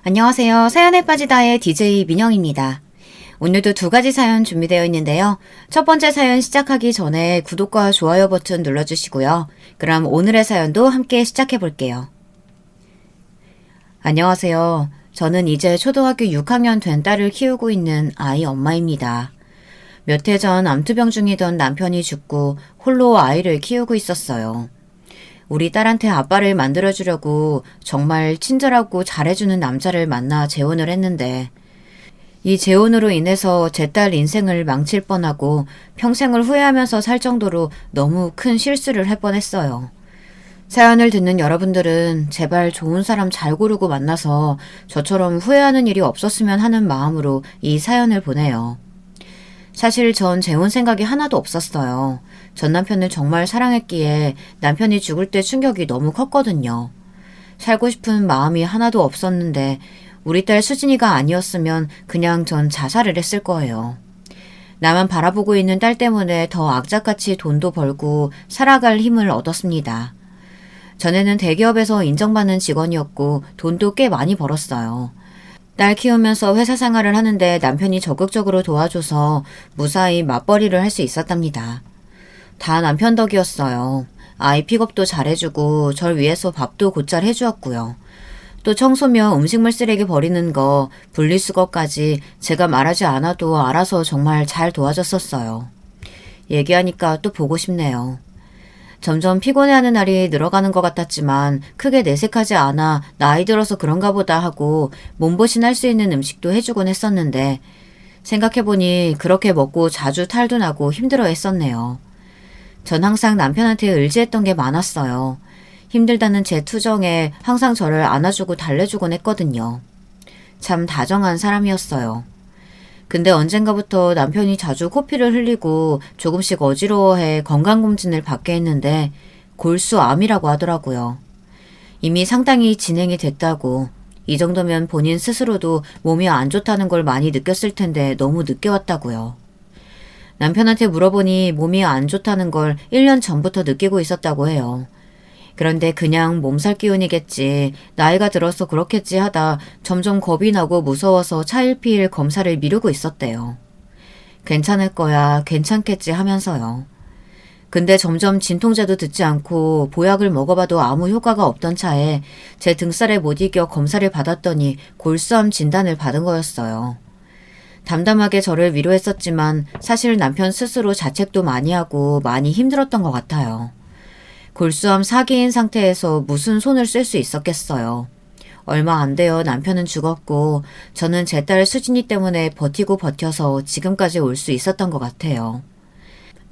안녕하세요. 사연에 빠지다의 DJ 민영입니다. 오늘도 두 가지 사연 준비되어 있는데요. 첫 번째 사연 시작하기 전에 구독과 좋아요 버튼 눌러주시고요. 그럼 오늘의 사연도 함께 시작해 볼게요. 안녕하세요. 저는 이제 초등학교 6학년 된 딸을 키우고 있는 아이 엄마입니다. 몇 해 전 암투병 중이던 남편이 죽고 홀로 아이를 키우고 있었어요. 우리 딸한테 아빠를 만들어주려고 정말 친절하고 잘해주는 남자를 만나 재혼을 했는데 이 재혼으로 인해서 제 딸 인생을 망칠 뻔하고 평생을 후회하면서 살 정도로 너무 큰 실수를 할 뻔했어요. 사연을 듣는 여러분들은 제발 좋은 사람 잘 고르고 만나서 저처럼 후회하는 일이 없었으면 하는 마음으로 이 사연을 보내요. 사실 전 재혼 생각이 하나도 없었어요. 전 남편을 정말 사랑했기에 남편이 죽을 때 충격이 너무 컸거든요. 살고 싶은 마음이 하나도 없었는데 우리 딸 수진이가 아니었으면 그냥 전 자살을 했을 거예요. 나만 바라보고 있는 딸 때문에 더 악착같이 돈도 벌고 살아갈 힘을 얻었습니다. 전에는 대기업에서 인정받는 직원이었고 돈도 꽤 많이 벌었어요. 딸 키우면서 회사 생활을 하는데 남편이 적극적으로 도와줘서 무사히 맞벌이를 할 수 있었답니다. 다 남편 덕이었어요. 아이 픽업도 잘해주고 절 위해서 밥도 곧잘 해주었고요. 또 청소며 음식물 쓰레기 버리는 거, 분리수거까지 제가 말하지 않아도 알아서 정말 잘 도와줬었어요. 얘기하니까 또 보고 싶네요. 점점 피곤해하는 날이 늘어가는 것 같았지만 크게 내색하지 않아 나이 들어서 그런가 보다 하고 몸보신할 수 있는 음식도 해주곤 했었는데 생각해보니 그렇게 먹고 자주 탈도 나고 힘들어 했었네요. 전 항상 남편한테 의지했던 게 많았어요. 힘들다는 제 투정에 항상 저를 안아주고 달래주곤 했거든요. 참 다정한 사람이었어요. 근데 언젠가부터 남편이 자주 코피를 흘리고 조금씩 어지러워해 건강검진을 받게 했는데 골수암이라고 하더라고요. 이미 상당히 진행이 됐다고. 이 정도면 본인 스스로도 몸이 안 좋다는 걸 많이 느꼈을 텐데 너무 늦게 왔다고요. 남편한테 물어보니 몸이 안 좋다는 걸 1년 전부터 느끼고 있었다고 해요. 그런데 그냥 몸살 기운이겠지, 나이가 들어서 그렇겠지 하다 점점 겁이 나고 무서워서 차일피일 검사를 미루고 있었대요. 괜찮을 거야, 괜찮겠지 하면서요. 근데 점점 진통제도 듣지 않고 보약을 먹어봐도 아무 효과가 없던 차에 제 등살에 못 이겨 검사를 받았더니 골수암 진단을 받은 거였어요. 담담하게 저를 위로했었지만 사실 남편 스스로 자책도 많이 하고 많이 힘들었던 것 같아요. 골수암 4기인 상태에서 무슨 손을 쓸 수 있었겠어요. 얼마 안 돼요. 남편은 죽었고 저는 제 딸 수진이 때문에 버티고 버텨서 지금까지 올 수 있었던 것 같아요.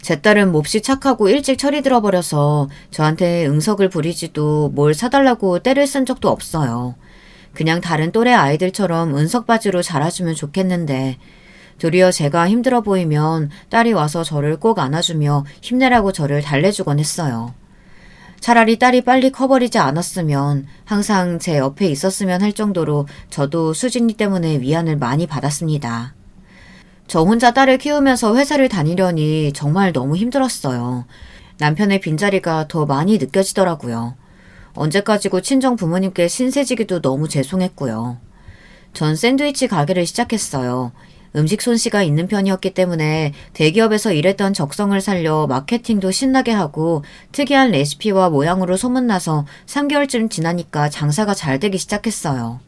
제 딸은 몹시 착하고 일찍 철이 들어버려서 저한테 응석을 부리지도 뭘 사달라고 떼를 쓴 적도 없어요. 그냥 다른 또래 아이들처럼 은석바지로 자라주면 좋겠는데 도리어 제가 힘들어 보이면 딸이 와서 저를 꼭 안아주며 힘내라고 저를 달래주곤 했어요. 차라리 딸이 빨리 커버리지 않았으면 항상 제 옆에 있었으면 할 정도로 저도 수진이 때문에 위안을 많이 받았습니다. 저 혼자 딸을 키우면서 회사를 다니려니 정말 너무 힘들었어요. 남편의 빈자리가 더 많이 느껴지더라고요. 언제까지고 친정 부모님께 신세지기도 너무 죄송했고요. 전 샌드위치 가게를 시작했어요. 음식 솜씨가 있는 편이었기 때문에 대기업에서 일했던 적성을 살려 마케팅도 신나게 하고 특이한 레시피와 모양으로 소문나서 3개월쯤 지나니까 장사가 잘 되기 시작했어요.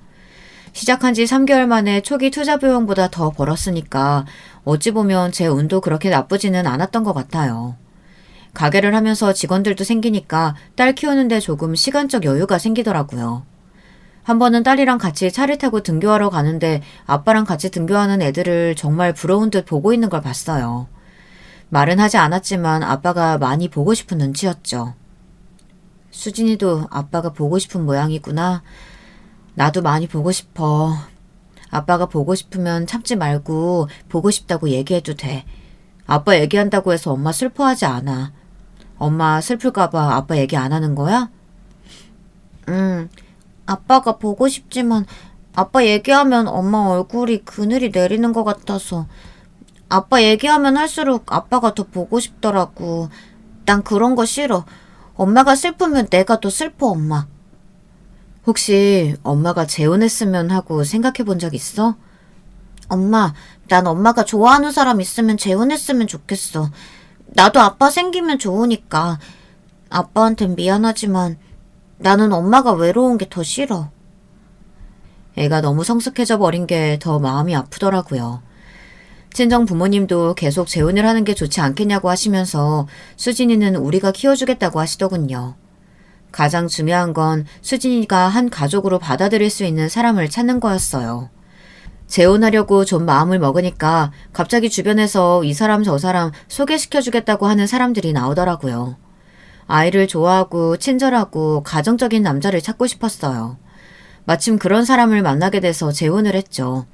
시작한 지 3개월 만에 초기 투자 비용보다 더 벌었으니까 어찌 보면 제 운도 그렇게 나쁘지는 않았던 것 같아요. 가게를 하면서 직원들도 생기니까 딸 키우는데 조금 시간적 여유가 생기더라고요. 한 번은 딸이랑 같이 차를 타고 등교하러 가는데 아빠랑 같이 등교하는 애들을 정말 부러운 듯 보고 있는 걸 봤어요. 말은 하지 않았지만 아빠가 많이 보고 싶은 눈치였죠. 수진이도 아빠가 보고 싶은 모양이구나. 나도 많이 보고 싶어. 아빠가 보고 싶으면 참지 말고 보고 싶다고 얘기해도 돼. 아빠 얘기한다고 해서 엄마 슬퍼하지 않아. 엄마 슬플까봐 아빠 얘기 안 하는 거야? 아빠가 보고 싶지만 아빠 얘기하면 엄마 얼굴이 그늘이 내리는 것 같아서 아빠 얘기하면 할수록 아빠가 더 보고 싶더라고. 난 그런 거 싫어. 엄마가 슬프면 내가 더 슬퍼, 엄마. 혹시 엄마가 재혼했으면 하고 생각해 본 적 있어? 엄마, 난 엄마가 좋아하는 사람 있으면 재혼했으면 좋겠어. 나도 아빠 생기면 좋으니까. 아빠한텐 미안하지만 나는 엄마가 외로운 게 더 싫어. 애가 너무 성숙해져 버린 게 더 마음이 아프더라고요. 친정 부모님도 계속 재혼을 하는 게 좋지 않겠냐고 하시면서 수진이는 우리가 키워주겠다고 하시더군요. 가장 중요한 건 수진이가 한 가족으로 받아들일 수 있는 사람을 찾는 거였어요. 재혼하려고 좀 마음을 먹으니까 갑자기 주변에서 이 사람 저 사람 소개시켜주겠다고 하는 사람들이 나오더라고요. 아이를 좋아하고 친절하고 가정적인 남자를 찾고 싶었어요. 마침 그런 사람을 만나게 돼서 재혼을 했죠.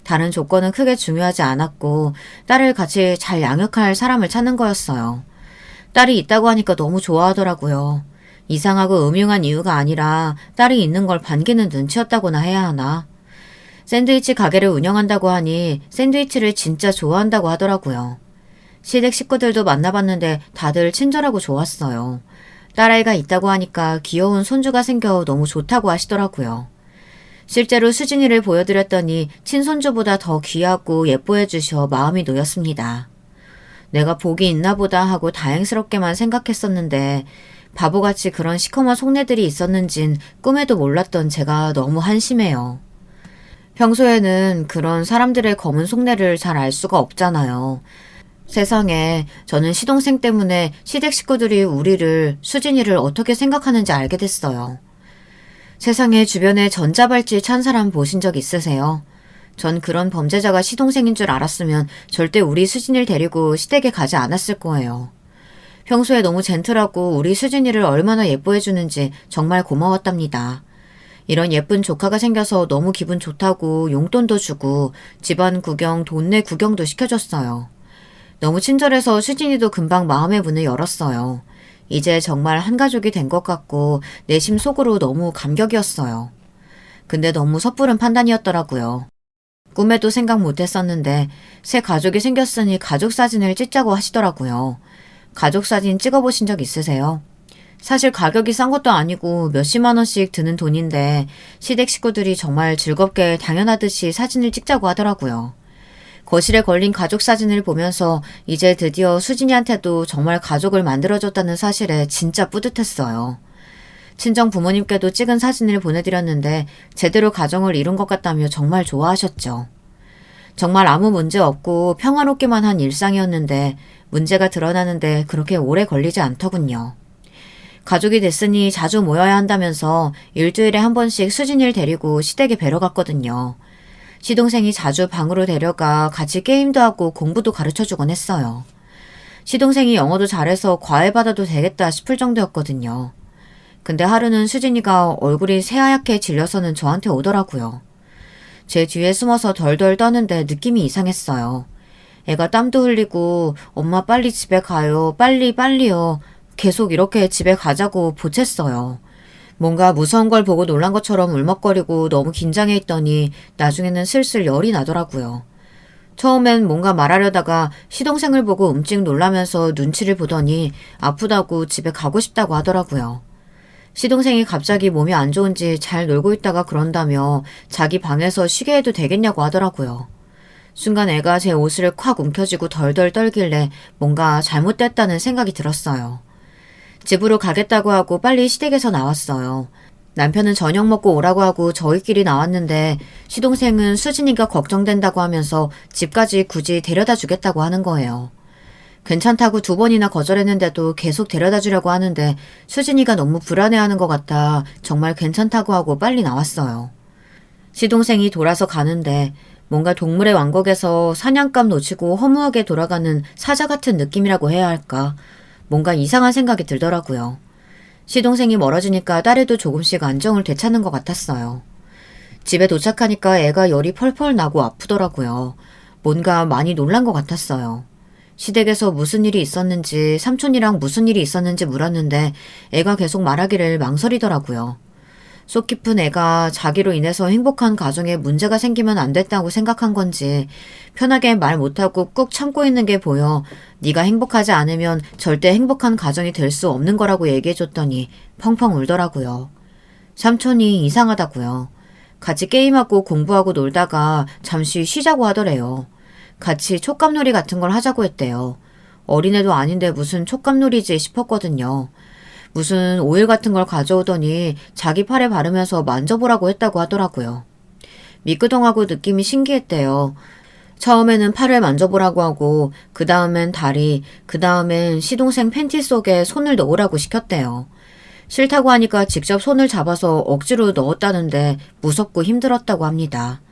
다른 조건은 크게 중요하지 않았고 딸을 같이 잘 양육할 사람을 찾는 거였어요. 딸이 있다고 하니까 너무 좋아하더라고요. 이상하고 음흉한 이유가 아니라 딸이 있는 걸 반기는 눈치였다고나 해야 하나. 샌드위치 가게를 운영한다고 하니 샌드위치를 진짜 좋아한다고 하더라고요. 시댁 식구들도 만나봤는데 다들 친절하고 좋았어요. 딸아이가 있다고 하니까 귀여운 손주가 생겨 너무 좋다고 하시더라고요. 실제로 수진이를 보여드렸더니 친손주보다 더 귀하고 예뻐해 주셔 마음이 놓였습니다. 내가 복이 있나 보다 하고 다행스럽게만 생각했었는데 바보같이 그런 시커먼 속내들이 있었는진 꿈에도 몰랐던 제가 너무 한심해요. 평소에는 그런 사람들의 검은 속내를 잘 알 수가 없잖아요. 세상에 저는 시동생 때문에 시댁 식구들이 우리를, 수진이를 어떻게 생각하는지 알게 됐어요. 세상에 주변에 전자발찌 찬 사람 보신 적 있으세요? 전 그런 범죄자가 시동생인 줄 알았으면 절대 우리 수진이를 데리고 시댁에 가지 않았을 거예요. 평소에 너무 젠틀하고 우리 수진이를 얼마나 예뻐해주는지 정말 고마웠답니다. 이런 예쁜 조카가 생겨서 너무 기분 좋다고 용돈도 주고 집안 구경, 동네 구경도 시켜줬어요. 너무 친절해서 수진이도 금방 마음의 문을 열었어요. 이제 정말 한 가족이 된 것 같고 내심 속으로 너무 감격이었어요. 근데 너무 섣부른 판단이었더라고요. 꿈에도 생각 못했었는데 새 가족이 생겼으니 가족 사진을 찍자고 하시더라고요. 가족 사진 찍어보신 적 있으세요? 사실 가격이 싼 것도 아니고 몇십만 원씩 드는 돈인데 시댁 식구들이 정말 즐겁게 당연하듯이 사진을 찍자고 하더라고요. 거실에 걸린 가족 사진을 보면서 이제 드디어 수진이한테도 정말 가족을 만들어줬다는 사실에 진짜 뿌듯했어요. 친정 부모님께도 찍은 사진을 보내드렸는데 제대로 가정을 이룬 것 같다며 정말 좋아하셨죠. 정말 아무 문제 없고 평화롭기만 한 일상이었는데 문제가 드러나는데 그렇게 오래 걸리지 않더군요. 가족이 됐으니 자주 모여야 한다면서 일주일에 한 번씩 수진이를 데리고 시댁에 뵈러 갔거든요. 시동생이 자주 방으로 데려가 같이 게임도 하고 공부도 가르쳐주곤 했어요. 시동생이 영어도 잘해서 과외받아도 되겠다 싶을 정도였거든요. 근데 하루는 수진이가 얼굴이 새하얗게 질려서는 저한테 오더라고요. 제 뒤에 숨어서 덜덜 떠는데 느낌이 이상했어요. 애가 땀도 흘리고 엄마 빨리 집에 가요. 빨리요. 계속 이렇게 집에 가자고 보챘어요. 뭔가 무서운 걸 보고 놀란 것처럼 울먹거리고 너무 긴장해 있더니 나중에는 슬슬 열이 나더라고요. 처음엔 뭔가 말하려다가 시동생을 보고 움찍 놀라면서 눈치를 보더니 아프다고 집에 가고 싶다고 하더라고요. 시동생이 갑자기 몸이 안 좋은지 잘 놀고 있다가 그런다며 자기 방에서 쉬게 해도 되겠냐고 하더라고요. 순간 애가 제 옷을 콱 움켜쥐고 덜덜 떨길래 뭔가 잘못됐다는 생각이 들었어요. 집으로 가겠다고 하고 빨리 시댁에서 나왔어요. 남편은 저녁 먹고 오라고 하고 저희끼리 나왔는데 시동생은 수진이가 걱정된다고 하면서 집까지 굳이 데려다 주겠다고 하는 거예요. 괜찮다고 2번이나 거절했는데도 계속 데려다 주려고 하는데 수진이가 너무 불안해하는 것 같아 정말 괜찮다고 하고 빨리 나왔어요. 시동생이 돌아서 가는데 뭔가 동물의 왕국에서 사냥감 놓치고 허무하게 돌아가는 사자 같은 느낌이라고 해야 할까. 뭔가 이상한 생각이 들더라고요. 시동생이 멀어지니까 딸에도 조금씩 안정을 되찾는 것 같았어요. 집에 도착하니까 애가 열이 펄펄 나고 아프더라고요. 뭔가 많이 놀란 것 같았어요. 시댁에서 무슨 일이 있었는지 삼촌이랑 무슨 일이 있었는지 물었는데 애가 계속 말하기를 망설이더라고요. 속 깊은 애가 자기로 인해서 행복한 가정에 문제가 생기면 안 됐다고 생각한 건지 편하게 말 못하고 꾹 참고 있는 게 보여 네가 행복하지 않으면 절대 행복한 가정이 될 수 없는 거라고 얘기해줬더니 펑펑 울더라고요. 삼촌이 이상하다고요. 같이 게임하고 공부하고 놀다가 잠시 쉬자고 하더래요. 같이 촉감놀이 같은 걸 하자고 했대요. 어린애도 아닌데 무슨 촉감놀이지 싶었거든요. 무슨 오일 같은 걸 가져오더니 자기 팔에 바르면서 만져보라고 했다고 하더라고요. 미끄덩하고 느낌이 신기했대요. 처음에는 팔을 만져보라고 하고 그 다음엔 다리, 그 다음엔 시동생 팬티 속에 손을 넣으라고 시켰대요. 싫다고 하니까 직접 손을 잡아서 억지로 넣었다는데 무섭고 힘들었다고 합니다.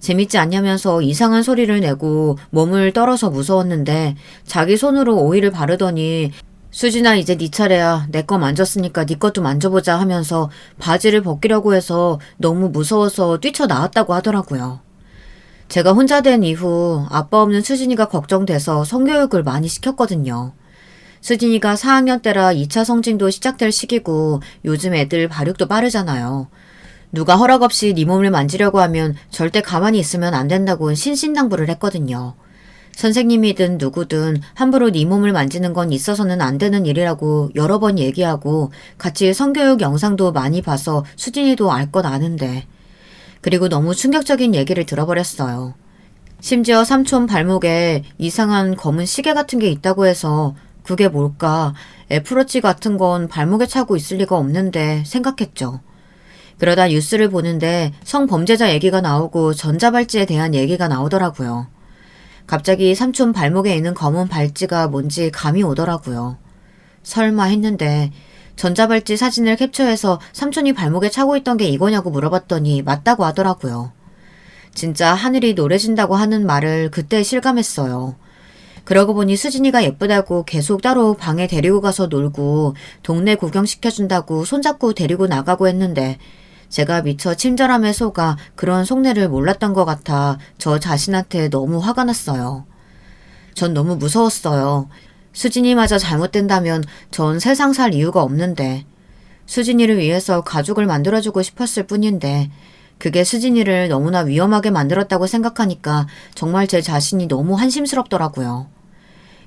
재밌지 않냐면서 이상한 소리를 내고 몸을 떨어서 무서웠는데 자기 손으로 오일을 바르더니 수진아 이제 네 차례야. 내 거 만졌으니까 네 것도 만져보자 하면서 바지를 벗기려고 해서 너무 무서워서 뛰쳐나왔다고 하더라고요. 제가 혼자 된 이후 아빠 없는 수진이가 걱정돼서 성교육을 많이 시켰거든요. 수진이가 4학년 때라 2차 성징도 시작될 시기고 요즘 애들 발육도 빠르잖아요. 누가 허락 없이 네 몸을 만지려고 하면 절대 가만히 있으면 안 된다고 신신당부를 했거든요. 선생님이든 누구든 함부로 네 몸을 만지는 건 있어서는 안 되는 일이라고 여러 번 얘기하고 같이 성교육 영상도 많이 봐서 수진이도 알 것 아는데. 그리고 너무 충격적인 얘기를 들어버렸어요. 심지어 삼촌 발목에 이상한 검은 시계 같은 게 있다고 해서 그게 뭘까? 애플워치 같은 건 발목에 차고 있을 리가 없는데 생각했죠. 그러다 뉴스를 보는데 성범죄자 얘기가 나오고 전자발찌에 대한 얘기가 나오더라고요. 갑자기 삼촌 발목에 있는 검은 발찌가 뭔지 감이 오더라고요. 설마 했는데 전자발찌 사진을 캡처해서 삼촌이 발목에 차고 있던 게 이거냐고 물어봤더니 맞다고 하더라고요. 진짜 하늘이 노래진다고 하는 말을 그때 실감했어요. 그러고 보니 수진이가 예쁘다고 계속 따로 방에 데리고 가서 놀고 동네 구경시켜준다고 손잡고 데리고 나가고 했는데 제가 미처 친절함에 속아 그런 속내를 몰랐던 것 같아 저 자신한테 너무 화가 났어요. 전 너무 무서웠어요. 수진이마저 잘못된다면 전 세상 살 이유가 없는데 수진이를 위해서 가족을 만들어주고 싶었을 뿐인데 그게 수진이를 너무나 위험하게 만들었다고 생각하니까 정말 제 자신이 너무 한심스럽더라고요.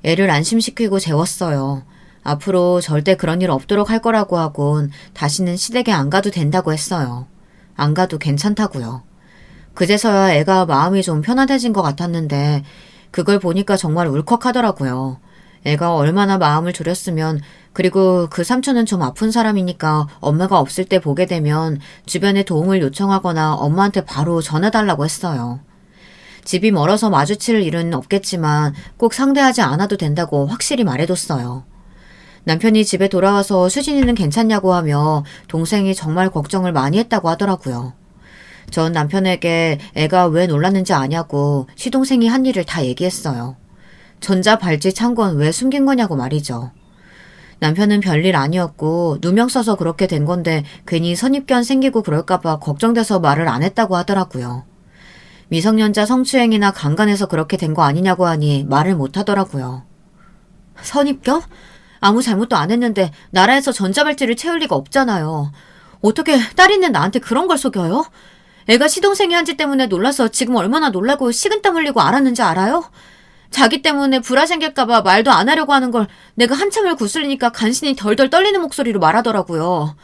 애를 안심시키고 재웠어요. 앞으로 절대 그런 일 없도록 할 거라고 하곤 다시는 시댁에 안 가도 된다고 했어요. 안 가도 괜찮다고요. 그제서야 애가 마음이 좀 편안해진 것 같았는데 그걸 보니까 정말 울컥하더라고요. 애가 얼마나 마음을 졸였으면 그리고 그 삼촌은 좀 아픈 사람이니까 엄마가 없을 때 보게 되면 주변에 도움을 요청하거나 엄마한테 바로 전해달라고 했어요. 집이 멀어서 마주칠 일은 없겠지만 꼭 상대하지 않아도 된다고 확실히 말해뒀어요. 남편이 집에 돌아와서 수진이는 괜찮냐고 하며 동생이 정말 걱정을 많이 했다고 하더라고요. 전 남편에게 애가 왜 놀랐는지 아냐고 시동생이 한 일을 다 얘기했어요. 전자발찌 찬 건 왜 숨긴 거냐고 말이죠. 남편은 별일 아니었고 누명 써서 그렇게 된 건데 괜히 선입견 생기고 그럴까봐 걱정돼서 말을 안 했다고 하더라고요. 미성년자 성추행이나 강간해서 그렇게 된 거 아니냐고 하니 말을 못 하더라고요. 선입견? 아무 잘못도 안 했는데 나라에서 전자발찌를 채울 리가 없잖아요. 어떻게 딸 있는 나한테 그런 걸 속여요? 애가 시동생이 한 짓 때문에 놀라서 지금 얼마나 놀라고 식은땀 흘리고 알았는지 알아요? 자기 때문에 불화 생길까봐 말도 안 하려고 하는 걸 내가 한참을 구슬리니까 간신히 덜덜 떨리는 목소리로 말하더라고요.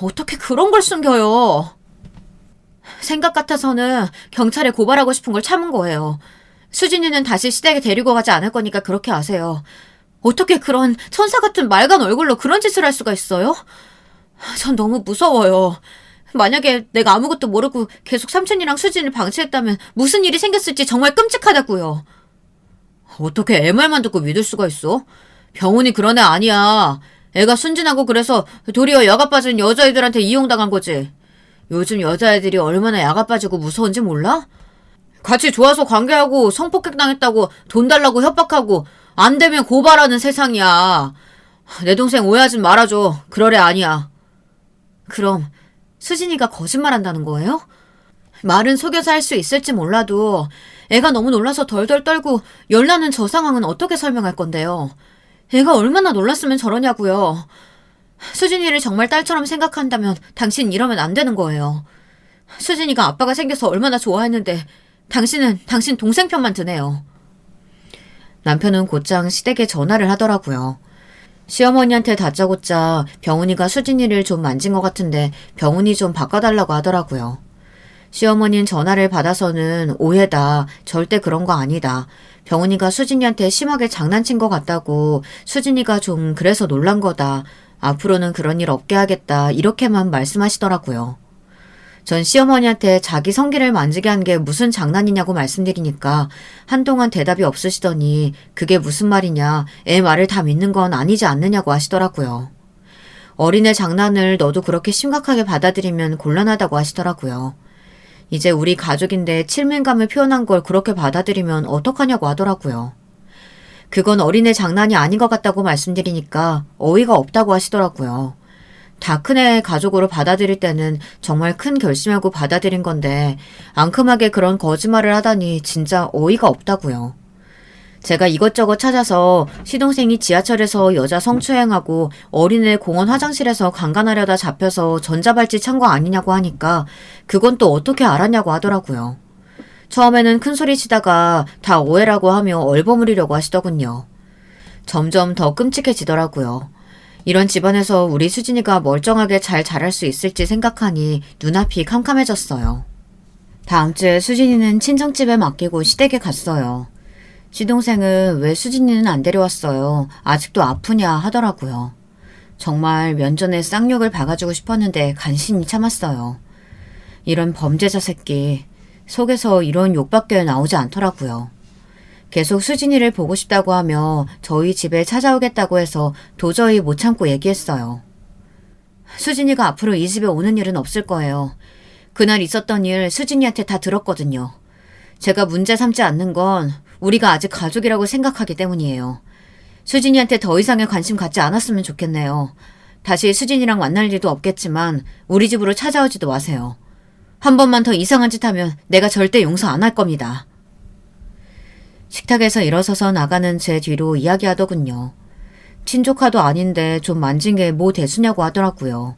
어떻게 그런 걸 숨겨요? 생각 같아서는 경찰에 고발하고 싶은 걸 참은 거예요. 수진이는 다시 시댁에 데리고 가지 않을 거니까 그렇게 아세요. 어떻게 그런 천사 같은 맑은 얼굴로 그런 짓을 할 수가 있어요? 전 너무 무서워요. 만약에 내가 아무것도 모르고 계속 삼촌이랑 수진을 방치했다면 무슨 일이 생겼을지 정말 끔찍하다고요. 어떻게 애 말만 듣고 믿을 수가 있어? 병훈이 그런 애 아니야. 애가 순진하고 그래서 도리어 야가 빠진 여자애들한테 이용당한 거지. 요즘 여자애들이 얼마나 야가 빠지고 무서운지 몰라? 같이 좋아서 관계하고 성폭행 당했다고 돈 달라고 협박하고 안 되면 고발하는 세상이야. 내 동생 오해하지 말아줘. 그럴 애 아니야. 그럼 수진이가 거짓말한다는 거예요? 말은 속여서 할 수 있을지 몰라도 애가 너무 놀라서 덜덜 떨고 열나는 저 상황은 어떻게 설명할 건데요? 애가 얼마나 놀랐으면 저러냐고요. 수진이를 정말 딸처럼 생각한다면 당신 이러면 안 되는 거예요. 수진이가 아빠가 생겨서 얼마나 좋아했는데 당신은 당신 동생 편만 드네요. 남편은 곧장 시댁에 전화를 하더라고요. 시어머니한테 다짜고짜 병훈이가 수진이를 좀 만진 것 같은데 병훈이 좀 바꿔달라고 하더라고요. 시어머니는 전화를 받아서는 오해다. 절대 그런 거 아니다. 병훈이가 수진이한테 심하게 장난친 것 같다고 수진이가 좀 그래서 놀란 거다. 앞으로는 그런 일 없게 하겠다. 이렇게만 말씀하시더라고요. 전 시어머니한테 자기 성기를 만지게 한 게 무슨 장난이냐고 말씀드리니까 한동안 대답이 없으시더니 그게 무슨 말이냐. 애 말을 다 믿는 건 아니지 않느냐고 하시더라고요. 어린애 장난을 너도 그렇게 심각하게 받아들이면 곤란하다고 하시더라고요. 이제 우리 가족인데 칠면감을 표현한 걸 그렇게 받아들이면 어떡하냐고 하더라고요. 그건 어린애 장난이 아닌 것 같다고 말씀드리니까 어이가 없다고 하시더라고요. 다 큰애 가족으로 받아들일 때는 정말 큰 결심하고 받아들인 건데 앙큼하게 그런 거짓말을 하다니 진짜 어이가 없다고요. 제가 이것저것 찾아서 시동생이 지하철에서 여자 성추행하고 어린애 공원 화장실에서 강간하려다 잡혀서 전자발찌 찬 거 아니냐고 하니까 그건 또 어떻게 알았냐고 하더라고요. 처음에는 큰소리 치다가 다 오해라고 하며 얼버무리려고 하시더군요. 점점 더 끔찍해지더라고요. 이런 집안에서 우리 수진이가 멀쩡하게 잘 자랄 수 있을지 생각하니 눈앞이 캄캄해졌어요. 다음 주에 수진이는 친정집에 맡기고 시댁에 갔어요. 시동생은 왜 수진이는 안 데려왔어요? 아직도 아프냐 하더라고요. 정말 면전에 쌍욕을 박아주고 싶었는데 간신히 참았어요. 이런 범죄자 새끼. 속에서 이런 욕밖에 나오지 않더라고요. 계속 수진이를 보고 싶다고 하며 저희 집에 찾아오겠다고 해서 도저히 못 참고 얘기했어요. 수진이가 앞으로 이 집에 오는 일은 없을 거예요. 그날 있었던 일 수진이한테 다 들었거든요. 제가 문제 삼지 않는 건 우리가 아직 가족이라고 생각하기 때문이에요. 수진이한테 더 이상의 관심 갖지 않았으면 좋겠네요. 다시 수진이랑 만날 일도 없겠지만 우리 집으로 찾아오지도 마세요. 한 번만 더 이상한 짓 하면 내가 절대 용서 안 할 겁니다. 식탁에서 일어서서 나가는 제 뒤로 이야기하더군요. 친조카도 아닌데 좀 만진 게 뭐 대수냐고 하더라고요.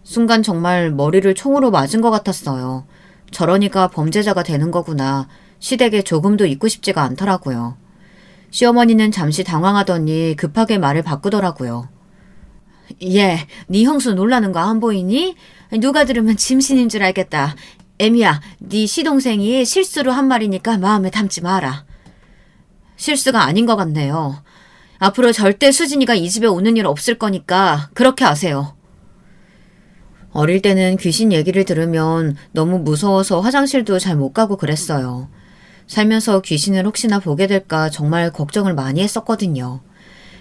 순간 정말 머리를 총으로 맞은 것 같았어요. 저러니까 범죄자가 되는 거구나. 시댁에 조금도 있고 싶지가 않더라고요. 시어머니는 잠시 당황하더니 급하게 말을 바꾸더라고요. 예, 네 형수 놀라는 거 안 보이니? 누가 들으면 짐신인 줄 알겠다. 애미야, 네 시동생이 실수로 한 말이니까 마음에 담지 마라. 실수가 아닌 것 같네요. 앞으로 절대 수진이가 이 집에 오는 일 없을 거니까 그렇게 하세요. 어릴 때는 귀신 얘기를 들으면 너무 무서워서 화장실도 잘 못 가고 그랬어요. 살면서 귀신을 혹시나 보게 될까 정말 걱정을 많이 했었거든요.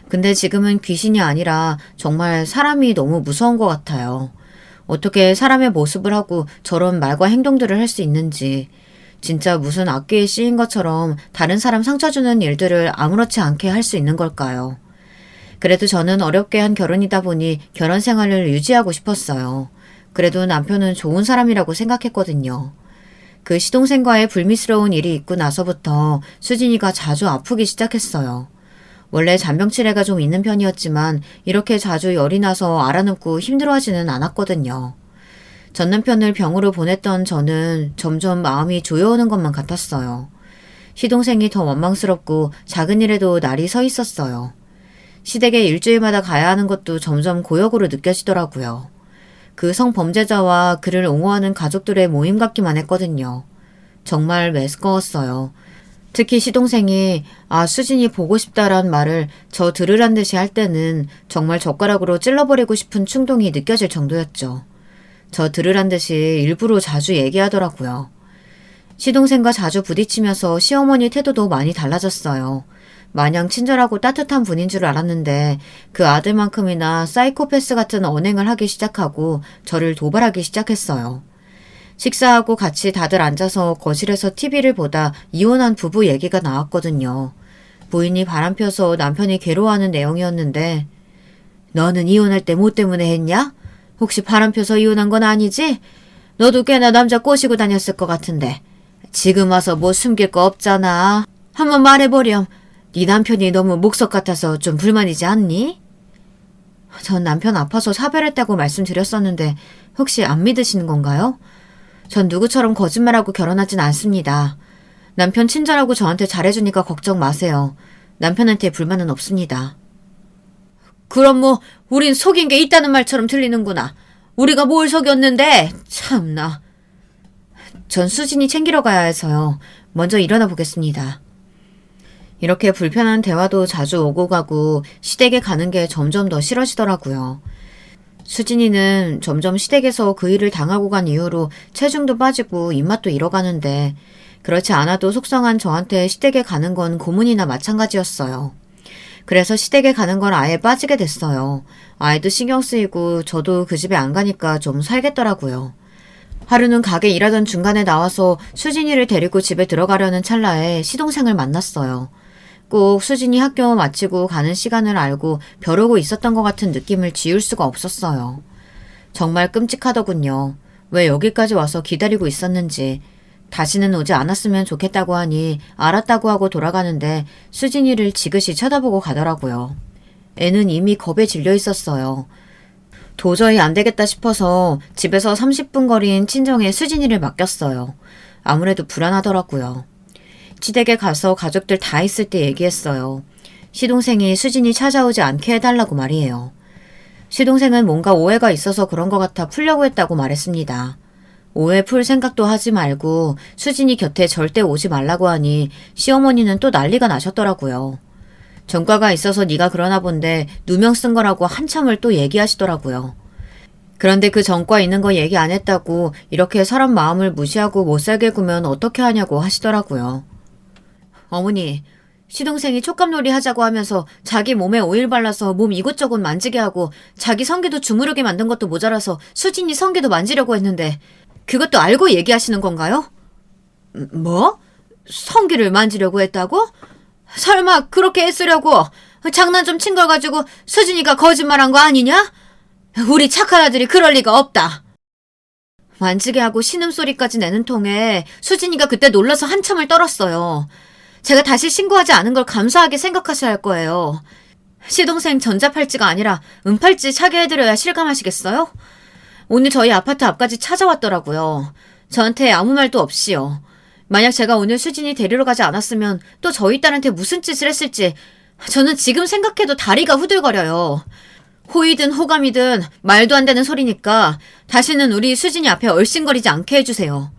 근데 지금은 귀신이 아니라 정말 사람이 너무 무서운 것 같아요. 어떻게 사람의 모습을 하고 저런 말과 행동들을 할 수 있는지. 진짜 무슨 악기에 씌인 것처럼 다른 사람 상처 주는 일들을 아무렇지 않게 할 수 있는 걸까요? 그래도 저는 어렵게 한 결혼이다 보니 결혼 생활을 유지하고 싶었어요. 그래도 남편은 좋은 사람이라고 생각했거든요. 그 시동생과의 불미스러운 일이 있고 나서부터 수진이가 자주 아프기 시작했어요. 원래 잔병치레가 좀 있는 편이었지만 이렇게 자주 열이 나서 알아눕고 힘들어하지는 않았거든요. 전 남편을 병으로 보냈던 저는 점점 마음이 조여오는 것만 같았어요. 시동생이 더 원망스럽고 작은 일에도 날이 서 있었어요. 시댁에 일주일마다 가야 하는 것도 점점 고역으로 느껴지더라고요. 그 성범죄자와 그를 옹호하는 가족들의 모임 같기만 했거든요. 정말 메스꺼웠어요. 특히 시동생이 수진이 보고 싶다란 말을 저 들으란 듯이 할 때는 정말 젓가락으로 찔러버리고 싶은 충동이 느껴질 정도였죠. 저 들으란 듯이 일부러 자주 얘기하더라고요. 시동생과 자주 부딪히면서 시어머니 태도도 많이 달라졌어요. 마냥 친절하고 따뜻한 분인 줄 알았는데 그 아들만큼이나 사이코패스 같은 언행을 하기 시작하고 저를 도발하기 시작했어요. 식사하고 같이 다들 앉아서 거실에서 TV를 보다 이혼한 부부 얘기가 나왔거든요. 부인이 바람펴서 남편이 괴로워하는 내용이었는데 너는 이혼할 때 뭐 때문에 했냐? 혹시 바람펴서 이혼한 건 아니지? 너도 꽤나 남자 꼬시고 다녔을 것 같은데 지금 와서 뭐 숨길 거 없잖아. 한번 말해보렴. 네 남편이 너무 목석 같아서 좀 불만이지 않니? 전 남편 아파서 사별했다고 말씀드렸었는데 혹시 안 믿으시는 건가요? 전 누구처럼 거짓말하고 결혼하진 않습니다. 남편 친절하고 저한테 잘해주니까 걱정 마세요. 남편한테 불만은 없습니다. 그럼 뭐 우린 속인 게 있다는 말처럼 들리는구나. 우리가 뭘 속였는데 참나. 전 수진이 챙기러 가야 해서요. 먼저 일어나 보겠습니다. 이렇게 불편한 대화도 자주 오고 가고 시댁에 가는 게 점점 더 싫어지더라고요. 수진이는 점점 시댁에서 그 일을 당하고 간 이후로 체중도 빠지고 입맛도 잃어가는데 그렇지 않아도 속상한 저한테 시댁에 가는 건 고문이나 마찬가지였어요. 그래서 시댁에 가는 걸 아예 빠지게 됐어요. 아이도 신경 쓰이고 저도 그 집에 안 가니까 좀 살겠더라고요. 하루는 가게 일하던 중간에 나와서 수진이를 데리고 집에 들어가려는 찰나에 시동생을 만났어요. 꼭 수진이 학교 마치고 가는 시간을 알고 벼르고 있었던 것 같은 느낌을 지울 수가 없었어요. 정말 끔찍하더군요. 왜 여기까지 와서 기다리고 있었는지. 다시는 오지 않았으면 좋겠다고 하니 알았다고 하고 돌아가는데 수진이를 지그시 쳐다보고 가더라고요. 애는 이미 겁에 질려 있었어요. 도저히 안 되겠다 싶어서 집에서 30분 거리인 친정에 수진이를 맡겼어요. 아무래도 불안하더라고요. 시댁에 가서 가족들 다 있을 때 얘기했어요. 시동생이 수진이 찾아오지 않게 해달라고 말이에요. 시동생은 뭔가 오해가 있어서 그런 것 같아 풀려고 했다고 말했습니다. 오해 풀 생각도 하지 말고 수진이 곁에 절대 오지 말라고 하니 시어머니는 또 난리가 나셨더라고요. 전과가 있어서 네가 그러나 본데 누명 쓴 거라고 한참을 또 얘기하시더라고요. 그런데 그 전과 있는 거 얘기 안 했다고 이렇게 사람 마음을 무시하고 못 살게 구면 어떻게 하냐고 하시더라고요. 어머니, 시동생이 촉감놀이 하자고 하면서 자기 몸에 오일 발라서 몸 이곳저곳 만지게 하고 자기 성기도 주무르게 만든 것도 모자라서 수진이 성기도 만지려고 했는데 그것도 알고 얘기하시는 건가요? 뭐? 성기를 만지려고 했다고? 설마 그렇게 애쓰려고 장난 좀 친 걸 가지고 수진이가 거짓말한 거 아니냐? 우리 착한 아들이 그럴 리가 없다. 만지게 하고 신음소리까지 내는 통에 수진이가 그때 놀라서 한참을 떨었어요. 제가 다시 신고하지 않은 걸 감사하게 생각하셔야 할 거예요. 시동생 전자팔찌가 아니라 은팔찌 차게 해드려야 실감하시겠어요? 오늘 저희 아파트 앞까지 찾아왔더라고요. 저한테 아무 말도 없이요. 만약 제가 오늘 수진이 데리러 가지 않았으면 또 저희 딸한테 무슨 짓을 했을지 저는 지금 생각해도 다리가 후들거려요. 호의든 호감이든 말도 안 되는 소리니까 다시는 우리 수진이 앞에 얼씬거리지 않게 해주세요.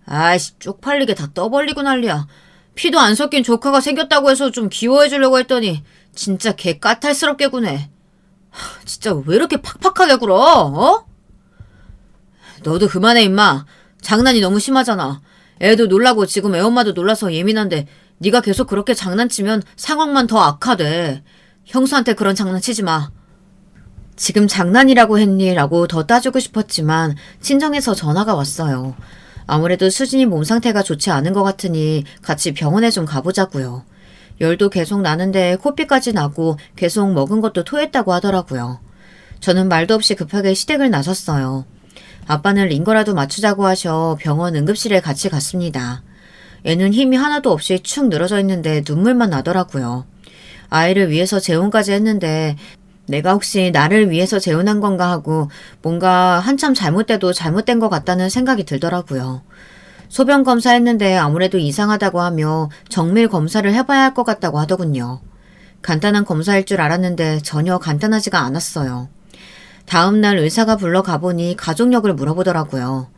아이씨, 쪽팔리게 다 떠벌리고 난리야. 피도 안 섞인 조카가 생겼다고 해서 좀 귀여워해주려고 했더니 진짜 개 까탈스럽게 구네. 진짜 왜 이렇게 팍팍하게 굴어? 어? 너도 그만해 임마. 장난이 너무 심하잖아. 애도 놀라고 지금 애엄마도 놀라서 예민한데 네가 계속 그렇게 장난치면 상황만 더 악화돼. 형수한테 그런 장난치지 마. 지금 장난이라고 했니? 라고 더 따지고 싶었지만 친정에서 전화가 왔어요. 아무래도 수진이 몸 상태가 좋지 않은 것 같으니 같이 병원에 좀 가보자고요. 열도 계속 나는데 코피까지 나고 계속 먹은 것도 토했다고 하더라고요. 저는 말도 없이 급하게 시댁을 나섰어요. 아빠는 링거라도 맞추자고 하셔 병원 응급실에 같이 갔습니다. 애는 힘이 하나도 없이 축 늘어져 있는데 눈물만 나더라고요. 아이를 위해서 재혼까지 했는데 내가 혹시 나를 위해서 재혼한 건가 하고 뭔가 한참 잘못돼도 잘못된 것 같다는 생각이 들더라고요. 소변 검사했는데 아무래도 이상하다고 하며 정밀 검사를 해봐야 할 것 같다고 하더군요. 간단한 검사일 줄 알았는데 전혀 간단하지가 않았어요. 다음날 의사가 불러 가보니 가족력을 물어보더라고요.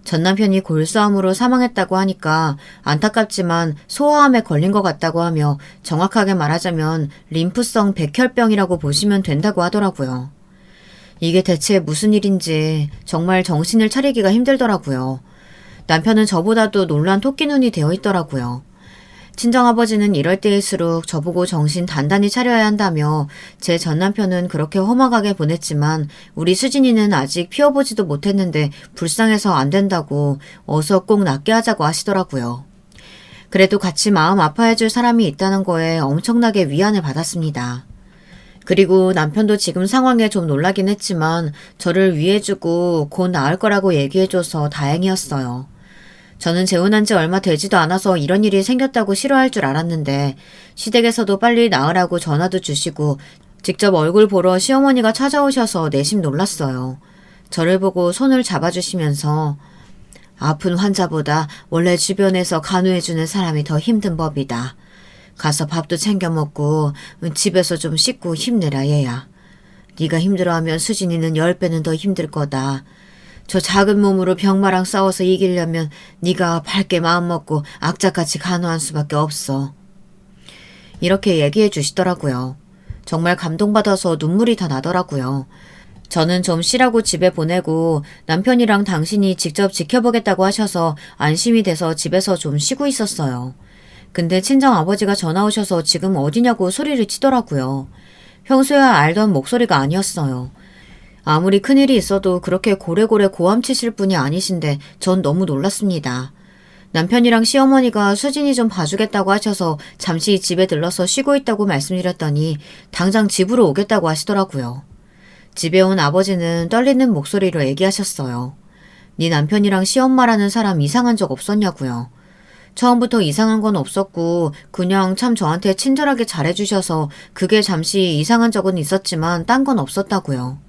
전 남편이 골수암으로 사망했다고 하니까 안타깝지만 소아암에 걸린 것 같다고 하며 정확하게 말하자면 림프성 백혈병이라고 보시면 된다고 하더라고요. 이게 대체 무슨 일인지 정말 정신을 차리기가 힘들더라고요. 남편은 저보다도 놀란 토끼눈이 되어 있더라고요. 친정아버지는 이럴 때일수록 저보고 정신 단단히 차려야 한다며 제 전남편은 그렇게 험악하게 보냈지만 우리 수진이는 아직 피워보지도 못했는데 불쌍해서 안 된다고 어서 꼭 낫게 하자고 하시더라고요. 그래도 같이 마음 아파해줄 사람이 있다는 거에 엄청나게 위안을 받았습니다. 그리고 남편도 지금 상황에 좀 놀라긴 했지만 저를 위해주고 곧 나을 거라고 얘기해줘서 다행이었어요. 저는 재혼한 지 얼마 되지도 않아서 이런 일이 생겼다고 싫어할 줄 알았는데 시댁에서도 빨리 나으라고 전화도 주시고 직접 얼굴 보러 시어머니가 찾아오셔서 내심 놀랐어요. 저를 보고 손을 잡아주시면서 아픈 환자보다 원래 주변에서 간호해주는 사람이 더 힘든 법이다. 가서 밥도 챙겨 먹고 집에서 좀 씻고 힘내라 얘야. 네가 힘들어하면 수진이는 10배는 더 힘들 거다. 저 작은 몸으로 병마랑 싸워서 이기려면 네가 밝게 마음먹고 악착같이 간호한 수밖에 없어. 이렇게 얘기해 주시더라고요. 정말 감동받아서 눈물이 다 나더라고요. 저는 좀 쉬라고 집에 보내고 남편이랑 당신이 직접 지켜보겠다고 하셔서 안심이 돼서 집에서 좀 쉬고 있었어요. 근데 친정아버지가 전화 오셔서 지금 어디냐고 소리를 치더라고요. 평소야 알던 목소리가 아니었어요. 아무리 큰일이 있어도 그렇게 고래고래 고함치실 분이 아니신데 전 너무 놀랐습니다. 남편이랑 시어머니가 수진이 좀 봐주겠다고 하셔서 잠시 집에 들러서 쉬고 있다고 말씀드렸더니 당장 집으로 오겠다고 하시더라고요. 집에 온 아버지는 떨리는 목소리로 얘기하셨어요. 네 남편이랑 시엄마라는 사람 이상한 적 없었냐고요. 처음부터 이상한 건 없었고 그냥 참 저한테 친절하게 잘해주셔서 그게 잠시 이상한 적은 있었지만 딴 건 없었다고요.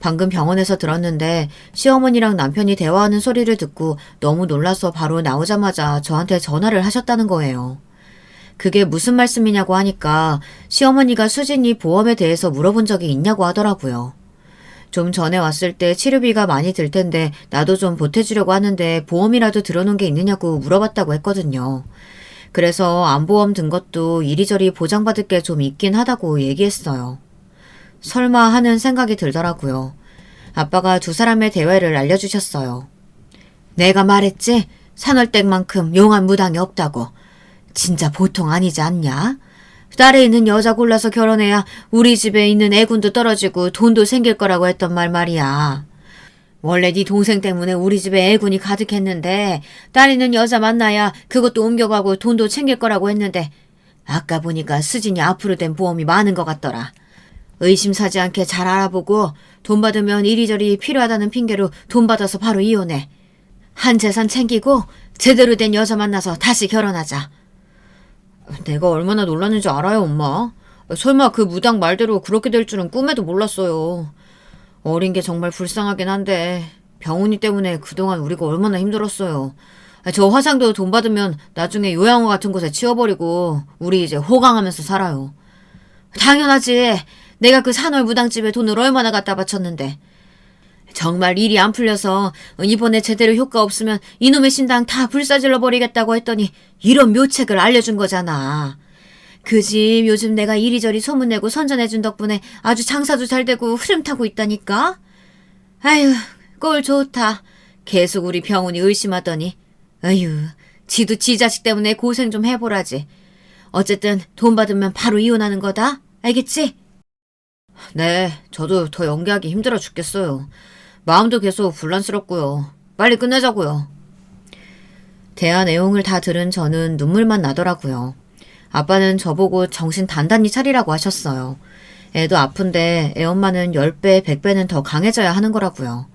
방금 병원에서 들었는데 시어머니랑 남편이 대화하는 소리를 듣고 너무 놀라서 바로 나오자마자 저한테 전화를 하셨다는 거예요. 그게 무슨 말씀이냐고 하니까 시어머니가 수진이 보험에 대해서 물어본 적이 있냐고 하더라고요. 좀 전에 왔을 때 치료비가 많이 들 텐데 나도 좀 보태주려고 하는데 보험이라도 들어놓은 게 있느냐고 물어봤다고 했거든요. 그래서 암보험 든 것도 이리저리 보장받을 게 좀 있긴 하다고 얘기했어요. 설마 하는 생각이 들더라고요. 아빠가 두 사람의 대화를 알려주셨어요. 내가 말했지? 산월댁만큼 용한 무당이 없다고. 진짜 보통 아니지 않냐? 딸에 있는 여자 골라서 결혼해야 우리 집에 있는 애군도 떨어지고 돈도 생길 거라고 했던 말이야. 원래 네 동생 때문에 우리 집에 애군이 가득했는데 딸 있는 여자 만나야 그것도 옮겨가고 돈도 챙길 거라고 했는데 아까 보니까 수진이 앞으로 된 보험이 많은 것 같더라. 의심사지 않게 잘 알아보고 돈 받으면 이리저리 필요하다는 핑계로 돈 받아서 바로 이혼해. 한 재산 챙기고 제대로 된 여자 만나서 다시 결혼하자. 내가 얼마나 놀랐는지 알아요, 엄마? 설마 그 무당 말대로 그렇게 될 줄은 꿈에도 몰랐어요. 어린 게 정말 불쌍하긴 한데 병훈이 때문에 그동안 우리가 얼마나 힘들었어요. 저 화상도 돈 받으면 나중에 요양원 같은 곳에 치워버리고 우리 이제 호강하면서 살아요. 당연하지. 내가 그 산월 무당집에 돈을 얼마나 갖다 바쳤는데. 정말 일이 안 풀려서 이번에 제대로 효과 없으면 이놈의 신당 다 불사질러 버리겠다고 했더니 이런 묘책을 알려준 거잖아. 그 집 요즘 내가 이리저리 소문내고 선전해준 덕분에 아주 장사도 잘 되고 흐름 타고 있다니까. 아유, 꼴 좋다. 계속 우리 병훈이 의심하더니. 아유, 지도 지 자식 때문에 고생 좀 해보라지. 어쨌든 돈 받으면 바로 이혼하는 거다. 알겠지? 네, 저도 더 연기하기 힘들어 죽겠어요. 마음도 계속 불란스럽고요. 빨리 끝내자고요. 대화 내용을 다 들은 저는 눈물만 나더라고요. 아빠는 저보고 정신 단단히 차리라고 하셨어요. 애도 아픈데 애 엄마는 10배, 100배는 더 강해져야 하는 거라고요.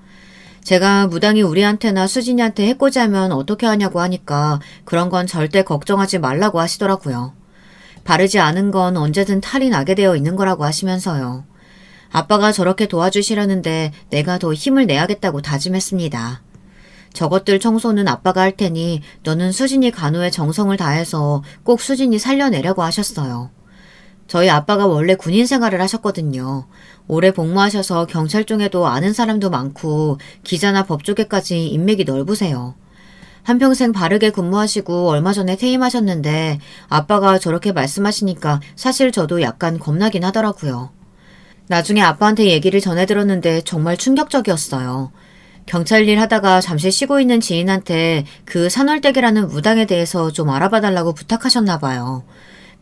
제가 무당이 우리한테나 수진이한테 해코지하면 어떻게 하냐고 하니까 그런 건 절대 걱정하지 말라고 하시더라고요. 바르지 않은 건 언제든 탈이 나게 되어 있는 거라고 하시면서요. 아빠가 저렇게 도와주시려는데 내가 더 힘을 내야겠다고 다짐했습니다. 저것들 청소는 아빠가 할 테니 너는 수진이 간호에 정성을 다해서 꼭 수진이 살려내려고 하셨어요. 저희 아빠가 원래 군인 생활을 하셨거든요. 오래 복무하셔서 경찰중에도 아는 사람도 많고 기자나 법조계까지 인맥이 넓으세요. 한평생 바르게 근무하시고 얼마 전에 퇴임하셨는데 아빠가 저렇게 말씀하시니까 사실 저도 약간 겁나긴 하더라고요. 나중에 아빠한테 얘기를 전해 들었는데 정말 충격적이었어요. 경찰 일 하다가 잠시 쉬고 있는 지인한테 그 산월댁이라는 무당에 대해서 좀 알아봐달라고 부탁하셨나 봐요.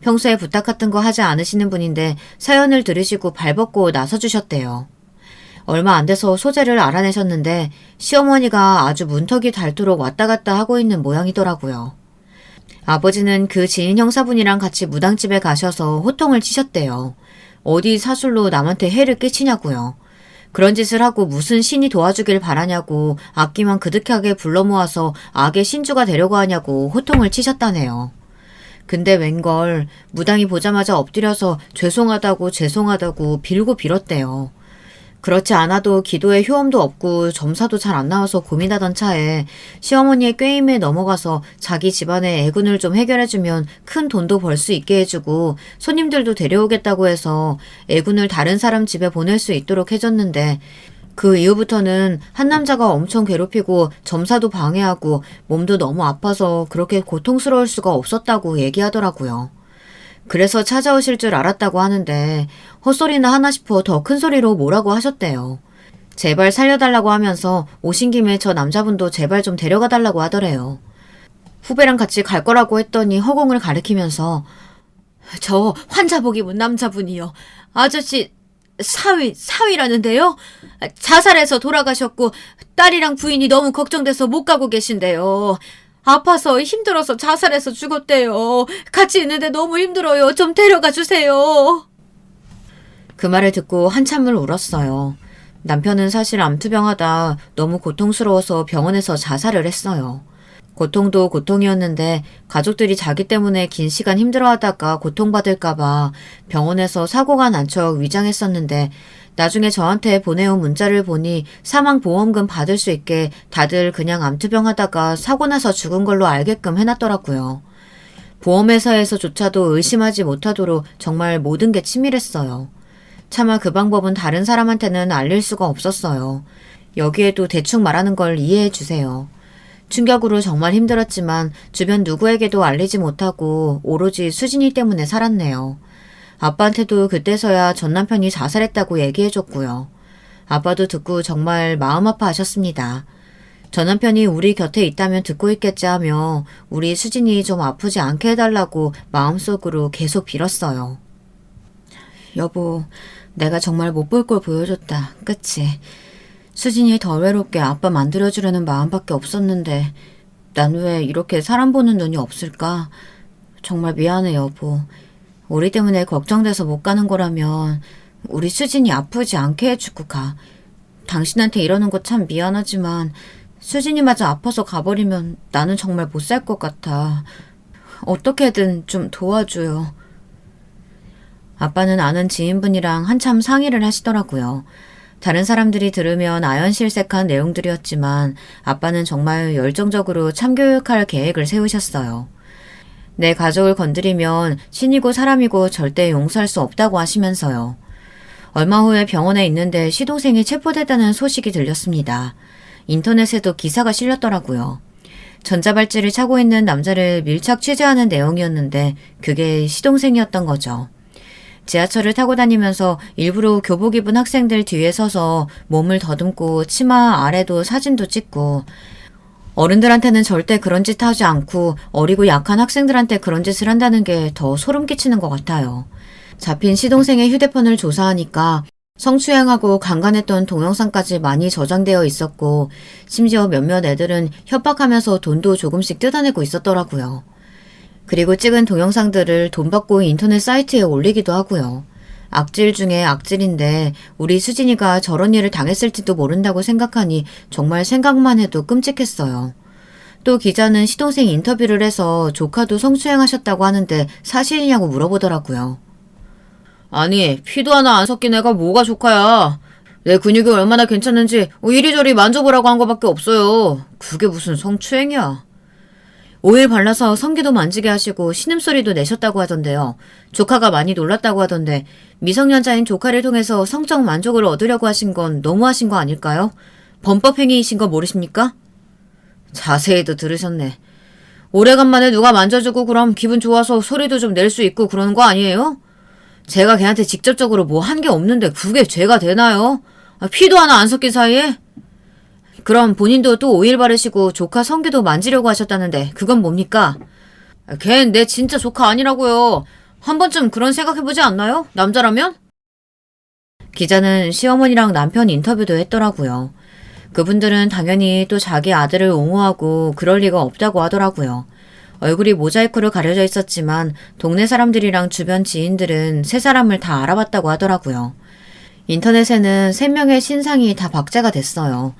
평소에 부탁 같은 거 하지 않으시는 분인데 사연을 들으시고 발벗고 나서주셨대요. 얼마 안 돼서 소재를 알아내셨는데 시어머니가 아주 문턱이 닳도록 왔다 갔다 하고 있는 모양이더라고요. 아버지는 그 지인 형사분이랑 같이 무당집에 가셔서 호통을 치셨대요. 어디 사술로 남한테 해를 끼치냐고요. 그런 짓을 하고 무슨 신이 도와주길 바라냐고 악기만 그득하게 불러 모아서 악의 신주가 되려고 하냐고 호통을 치셨다네요. 근데 웬걸 무당이 보자마자 엎드려서 죄송하다고 빌고 빌었대요. 그렇지 않아도 기도에 효험도 없고 점사도 잘 안 나와서 고민하던 차에 시어머니의 꾀임에 넘어가서 자기 집안의 애군을 좀 해결해주면 큰 돈도 벌 수 있게 해주고 손님들도 데려오겠다고 해서 애군을 다른 사람 집에 보낼 수 있도록 해줬는데 그 이후부터는 한 남자가 엄청 괴롭히고 점사도 방해하고 몸도 너무 아파서 그렇게 고통스러울 수가 없었다고 얘기하더라고요. 그래서 찾아오실 줄 알았다고 하는데 헛소리나 하나 싶어 더 큰 소리로 뭐라고 하셨대요. 제발 살려달라고 하면서 오신 김에 저 남자분도 제발 좀 데려가 달라고 하더래요. 후배랑 같이 갈 거라고 했더니 허공을 가리키면서 저 환자복 입은 남자분이요. 아저씨 사위라는데요? 자살해서 돌아가셨고 딸이랑 부인이 너무 걱정돼서 못 가고 계신데요. 아파서 힘들어서 자살해서 죽었대요. 같이 있는데 너무 힘들어요. 좀 데려가 주세요. 그 말을 듣고 한참을 울었어요. 남편은 사실 암투병하다 너무 고통스러워서 병원에서 자살을 했어요. 고통도 고통이었는데 가족들이 자기 때문에 긴 시간 힘들어하다가 고통받을까봐 병원에서 사고가 난 척 위장했었는데 나중에 저한테 보내온 문자를 보니 사망보험금 받을 수 있게 다들 그냥 암투병하다가 사고 나서 죽은 걸로 알게끔 해놨더라고요. 보험회사에서조차도 의심하지 못하도록 정말 모든 게 치밀했어요. 차마 그 방법은 다른 사람한테는 알릴 수가 없었어요. 여기에도 대충 말하는 걸 이해해 주세요. 충격으로 정말 힘들었지만 주변 누구에게도 알리지 못하고 오로지 수진이 때문에 살았네요. 아빠한테도 그때서야 전 남편이 자살했다고 얘기해줬고요. 아빠도 듣고 정말 마음 아파하셨습니다. 전 남편이 우리 곁에 있다면 듣고 있겠지 하며 우리 수진이 좀 아프지 않게 해달라고 마음속으로 계속 빌었어요. 여보, 내가 정말 못 볼 걸 보여줬다. 그치? 수진이 더 외롭게 아빠 만들어주려는 마음밖에 없었는데 난 왜 이렇게 사람 보는 눈이 없을까? 정말 미안해 여보. 우리 때문에 걱정돼서 못 가는 거라면 우리 수진이 아프지 않게 해주고 가. 당신한테 이러는 거 참 미안하지만 수진이마저 아파서 가버리면 나는 정말 못 살 것 같아. 어떻게든 좀 도와줘요. 아빠는 아는 지인분이랑 한참 상의를 하시더라고요. 다른 사람들이 들으면 아연실색한 내용들이었지만 아빠는 정말 열정적으로 참교육할 계획을 세우셨어요. 내 가족을 건드리면 신이고 사람이고 절대 용서할 수 없다고 하시면서요. 얼마 후에 병원에 있는데 시동생이 체포됐다는 소식이 들렸습니다. 인터넷에도 기사가 실렸더라고요. 전자발찌를 차고 있는 남자를 밀착 취재하는 내용이었는데 그게 시동생이었던 거죠. 지하철을 타고 다니면서 일부러 교복 입은 학생들 뒤에 서서 몸을 더듬고 치마 아래도 사진도 찍고 어른들한테는 절대 그런 짓 하지 않고 어리고 약한 학생들한테 그런 짓을 한다는 게 더 소름 끼치는 것 같아요. 잡힌 시동생의 휴대폰을 조사하니까 성추행하고 강간했던 동영상까지 많이 저장되어 있었고 심지어 몇몇 애들은 협박하면서 돈도 조금씩 뜯어내고 있었더라고요. 그리고 찍은 동영상들을 돈 받고 인터넷 사이트에 올리기도 하고요. 악질 중에 악질인데 우리 수진이가 저런 일을 당했을지도 모른다고 생각하니 정말 생각만 해도 끔찍했어요. 또 기자는 시동생 인터뷰를 해서 조카도 성추행하셨다고 하는데 사실이냐고 물어보더라고요. 아니, 피도 하나 안 섞인 애가 뭐가 조카야. 내 근육이 얼마나 괜찮은지 이리저리 만져보라고 한 거밖에 없어요. 그게 무슨 성추행이야. 오일 발라서 성기도 만지게 하시고 신음소리도 내셨다고 하던데요. 조카가 많이 놀랐다고 하던데 미성년자인 조카를 통해서 성적 만족을 얻으려고 하신 건 너무하신 거 아닐까요? 범법행위이신 거 모르십니까? 자세히도 들으셨네. 오래간만에 누가 만져주고 그럼 기분 좋아서 소리도 좀 낼 수 있고 그러는 거 아니에요? 제가 걔한테 직접적으로 뭐 한 게 없는데 그게 죄가 되나요? 피도 하나 안 섞인 사이에? 그럼 본인도 또 오일 바르시고 조카 성기도 만지려고 하셨다는데 그건 뭡니까? 걘 내 진짜 조카 아니라고요. 한 번쯤 그런 생각해보지 않나요? 남자라면? 기자는 시어머니랑 남편 인터뷰도 했더라고요. 그분들은 당연히 또 자기 아들을 옹호하고 그럴 리가 없다고 하더라고요. 얼굴이 모자이크로 가려져 있었지만 동네 사람들이랑 주변 지인들은 세 사람을 다 알아봤다고 하더라고요. 인터넷에는 3명의 신상이 다 박제가 됐어요.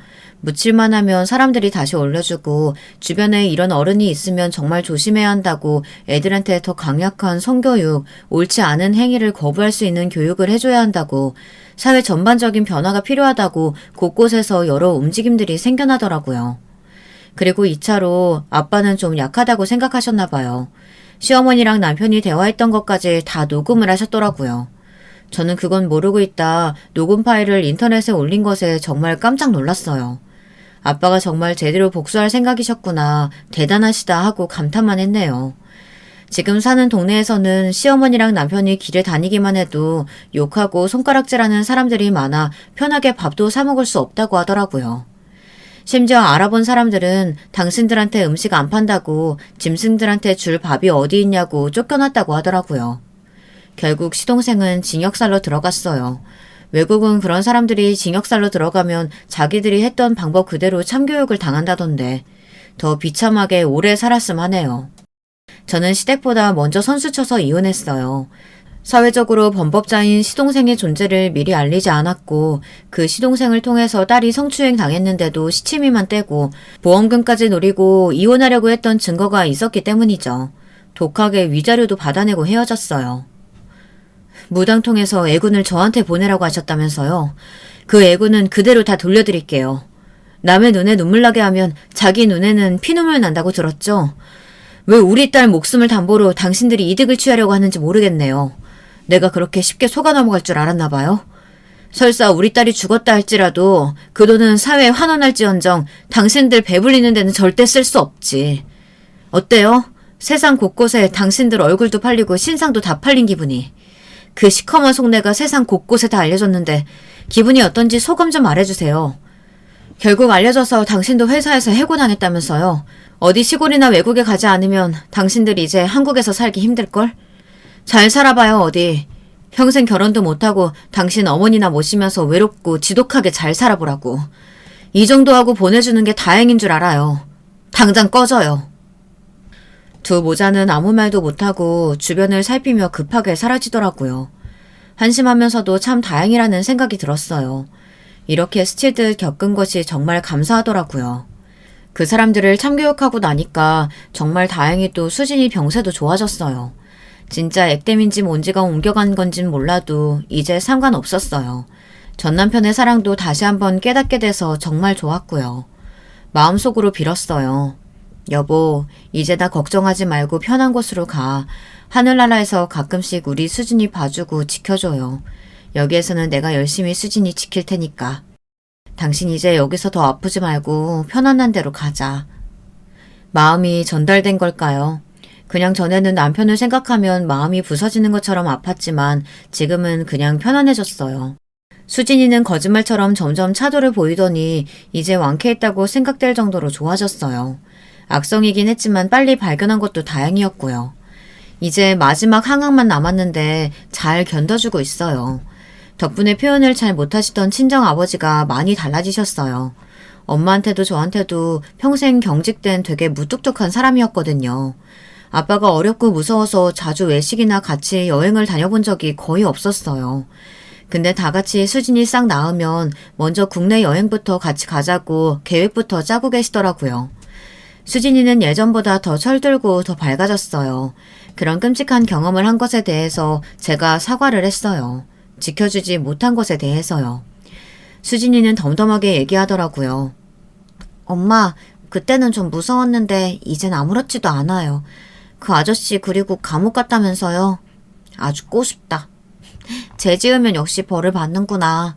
묻힐만 하면 사람들이 다시 올려주고 주변에 이런 어른이 있으면 정말 조심해야 한다고 애들한테 더 강력한 성교육, 옳지 않은 행위를 거부할 수 있는 교육을 해줘야 한다고 사회 전반적인 변화가 필요하다고 곳곳에서 여러 움직임들이 생겨나더라고요. 그리고 2차로 아빠는 좀 약하다고 생각하셨나 봐요. 시어머니랑 남편이 대화했던 것까지 다 녹음을 하셨더라고요. 저는 그건 모르고 있다 녹음 파일을 인터넷에 올린 것에 정말 깜짝 놀랐어요. 아빠가 정말 제대로 복수할 생각이셨구나, 대단하시다 하고 감탄만 했네요. 지금 사는 동네에서는 시어머니랑 남편이 길에 다니기만 해도 욕하고 손가락질하는 사람들이 많아 편하게 밥도 사 먹을 수 없다고 하더라고요. 심지어 알아본 사람들은 당신들한테 음식 안 판다고 짐승들한테 줄 밥이 어디 있냐고 쫓겨났다고 하더라고요. 결국 시동생은 징역살로 들어갔어요. 외국은 그런 사람들이 징역살로 들어가면 자기들이 했던 방법 그대로 참교육을 당한다던데 더 비참하게 오래 살았음 하네요. 저는 시댁보다 먼저 선수 쳐서 이혼했어요. 사회적으로 범법자인 시동생의 존재를 미리 알리지 않았고 그 시동생을 통해서 딸이 성추행 당했는데도 시치미만 떼고 보험금까지 노리고 이혼하려고 했던 증거가 있었기 때문이죠. 독하게 위자료도 받아내고 헤어졌어요. 무당통에서 애군을 저한테 보내라고 하셨다면서요. 그 애군은 그대로 다 돌려드릴게요. 남의 눈에 눈물 나게 하면 자기 눈에는 피눈물 난다고 들었죠. 왜 우리 딸 목숨을 담보로 당신들이 이득을 취하려고 하는지 모르겠네요. 내가 그렇게 쉽게 속아 넘어갈 줄 알았나 봐요. 설사 우리 딸이 죽었다 할지라도 그 돈은 사회에 환원할지언정 당신들 배불리는 데는 절대 쓸 수 없지. 어때요? 세상 곳곳에 당신들 얼굴도 팔리고 신상도 다 팔린 기분이. 그 시커먼 속내가 세상 곳곳에 다 알려졌는데 기분이 어떤지 소감 좀 말해주세요. 결국 알려져서 당신도 회사에서 해고당했다면서요. 어디 시골이나 외국에 가지 않으면 당신들이 이제 한국에서 살기 힘들걸? 잘 살아봐요 어디. 평생 결혼도 못하고 당신 어머니나 모시면서 외롭고 지독하게 잘 살아보라고. 이 정도 하고 보내주는 게 다행인 줄 알아요. 당장 꺼져요. 두 모자는 아무 말도 못하고 주변을 살피며 급하게 사라지더라고요. 한심하면서도 참 다행이라는 생각이 들었어요. 이렇게 스치듯 겪은 것이 정말 감사하더라고요. 그 사람들을 참교육하고 나니까 정말 다행히도 수진이 병세도 좋아졌어요. 진짜 액땜인지 뭔지가 옮겨간 건진 몰라도 이제 상관없었어요. 전 남편의 사랑도 다시 한번 깨닫게 돼서 정말 좋았고요. 마음속으로 빌었어요. 여보, 이제 나 걱정하지 말고 편한 곳으로 가. 하늘나라에서 가끔씩 우리 수진이 봐주고 지켜줘요. 여기에서는 내가 열심히 수진이 지킬 테니까. 당신 이제 여기서 더 아프지 말고 편안한 데로 가자. 마음이 전달된 걸까요? 그냥 전에는 남편을 생각하면 마음이 부서지는 것처럼 아팠지만 지금은 그냥 편안해졌어요. 수진이는 거짓말처럼 점점 차도를 보이더니 이제 완쾌했다고 생각될 정도로 좋아졌어요. 악성이긴 했지만 빨리 발견한 것도 다행이었고요. 이제 마지막 항암만 남았는데 잘 견뎌주고 있어요. 덕분에 표현을 잘 못하시던 친정아버지가 많이 달라지셨어요. 엄마한테도 저한테도 평생 경직된 되게 무뚝뚝한 사람이었거든요. 아빠가 어렵고 무서워서 자주 외식이나 같이 여행을 다녀본 적이 거의 없었어요. 근데 다 같이 수진이 싹 나으면 먼저 국내 여행부터 같이 가자고 계획부터 짜고 계시더라고요. 수진이는 예전보다 더 철들고 더 밝아졌어요. 그런 끔찍한 경험을 한 것에 대해서 제가 사과를 했어요. 지켜주지 못한 것에 대해서요. 수진이는 덤덤하게 얘기하더라고요. 엄마, 그때는 좀 무서웠는데 이젠 아무렇지도 않아요. 그 아저씨 그리고 감옥 갔다면서요. 아주 꼬숩다. 죄 지으면 역시 벌을 받는구나.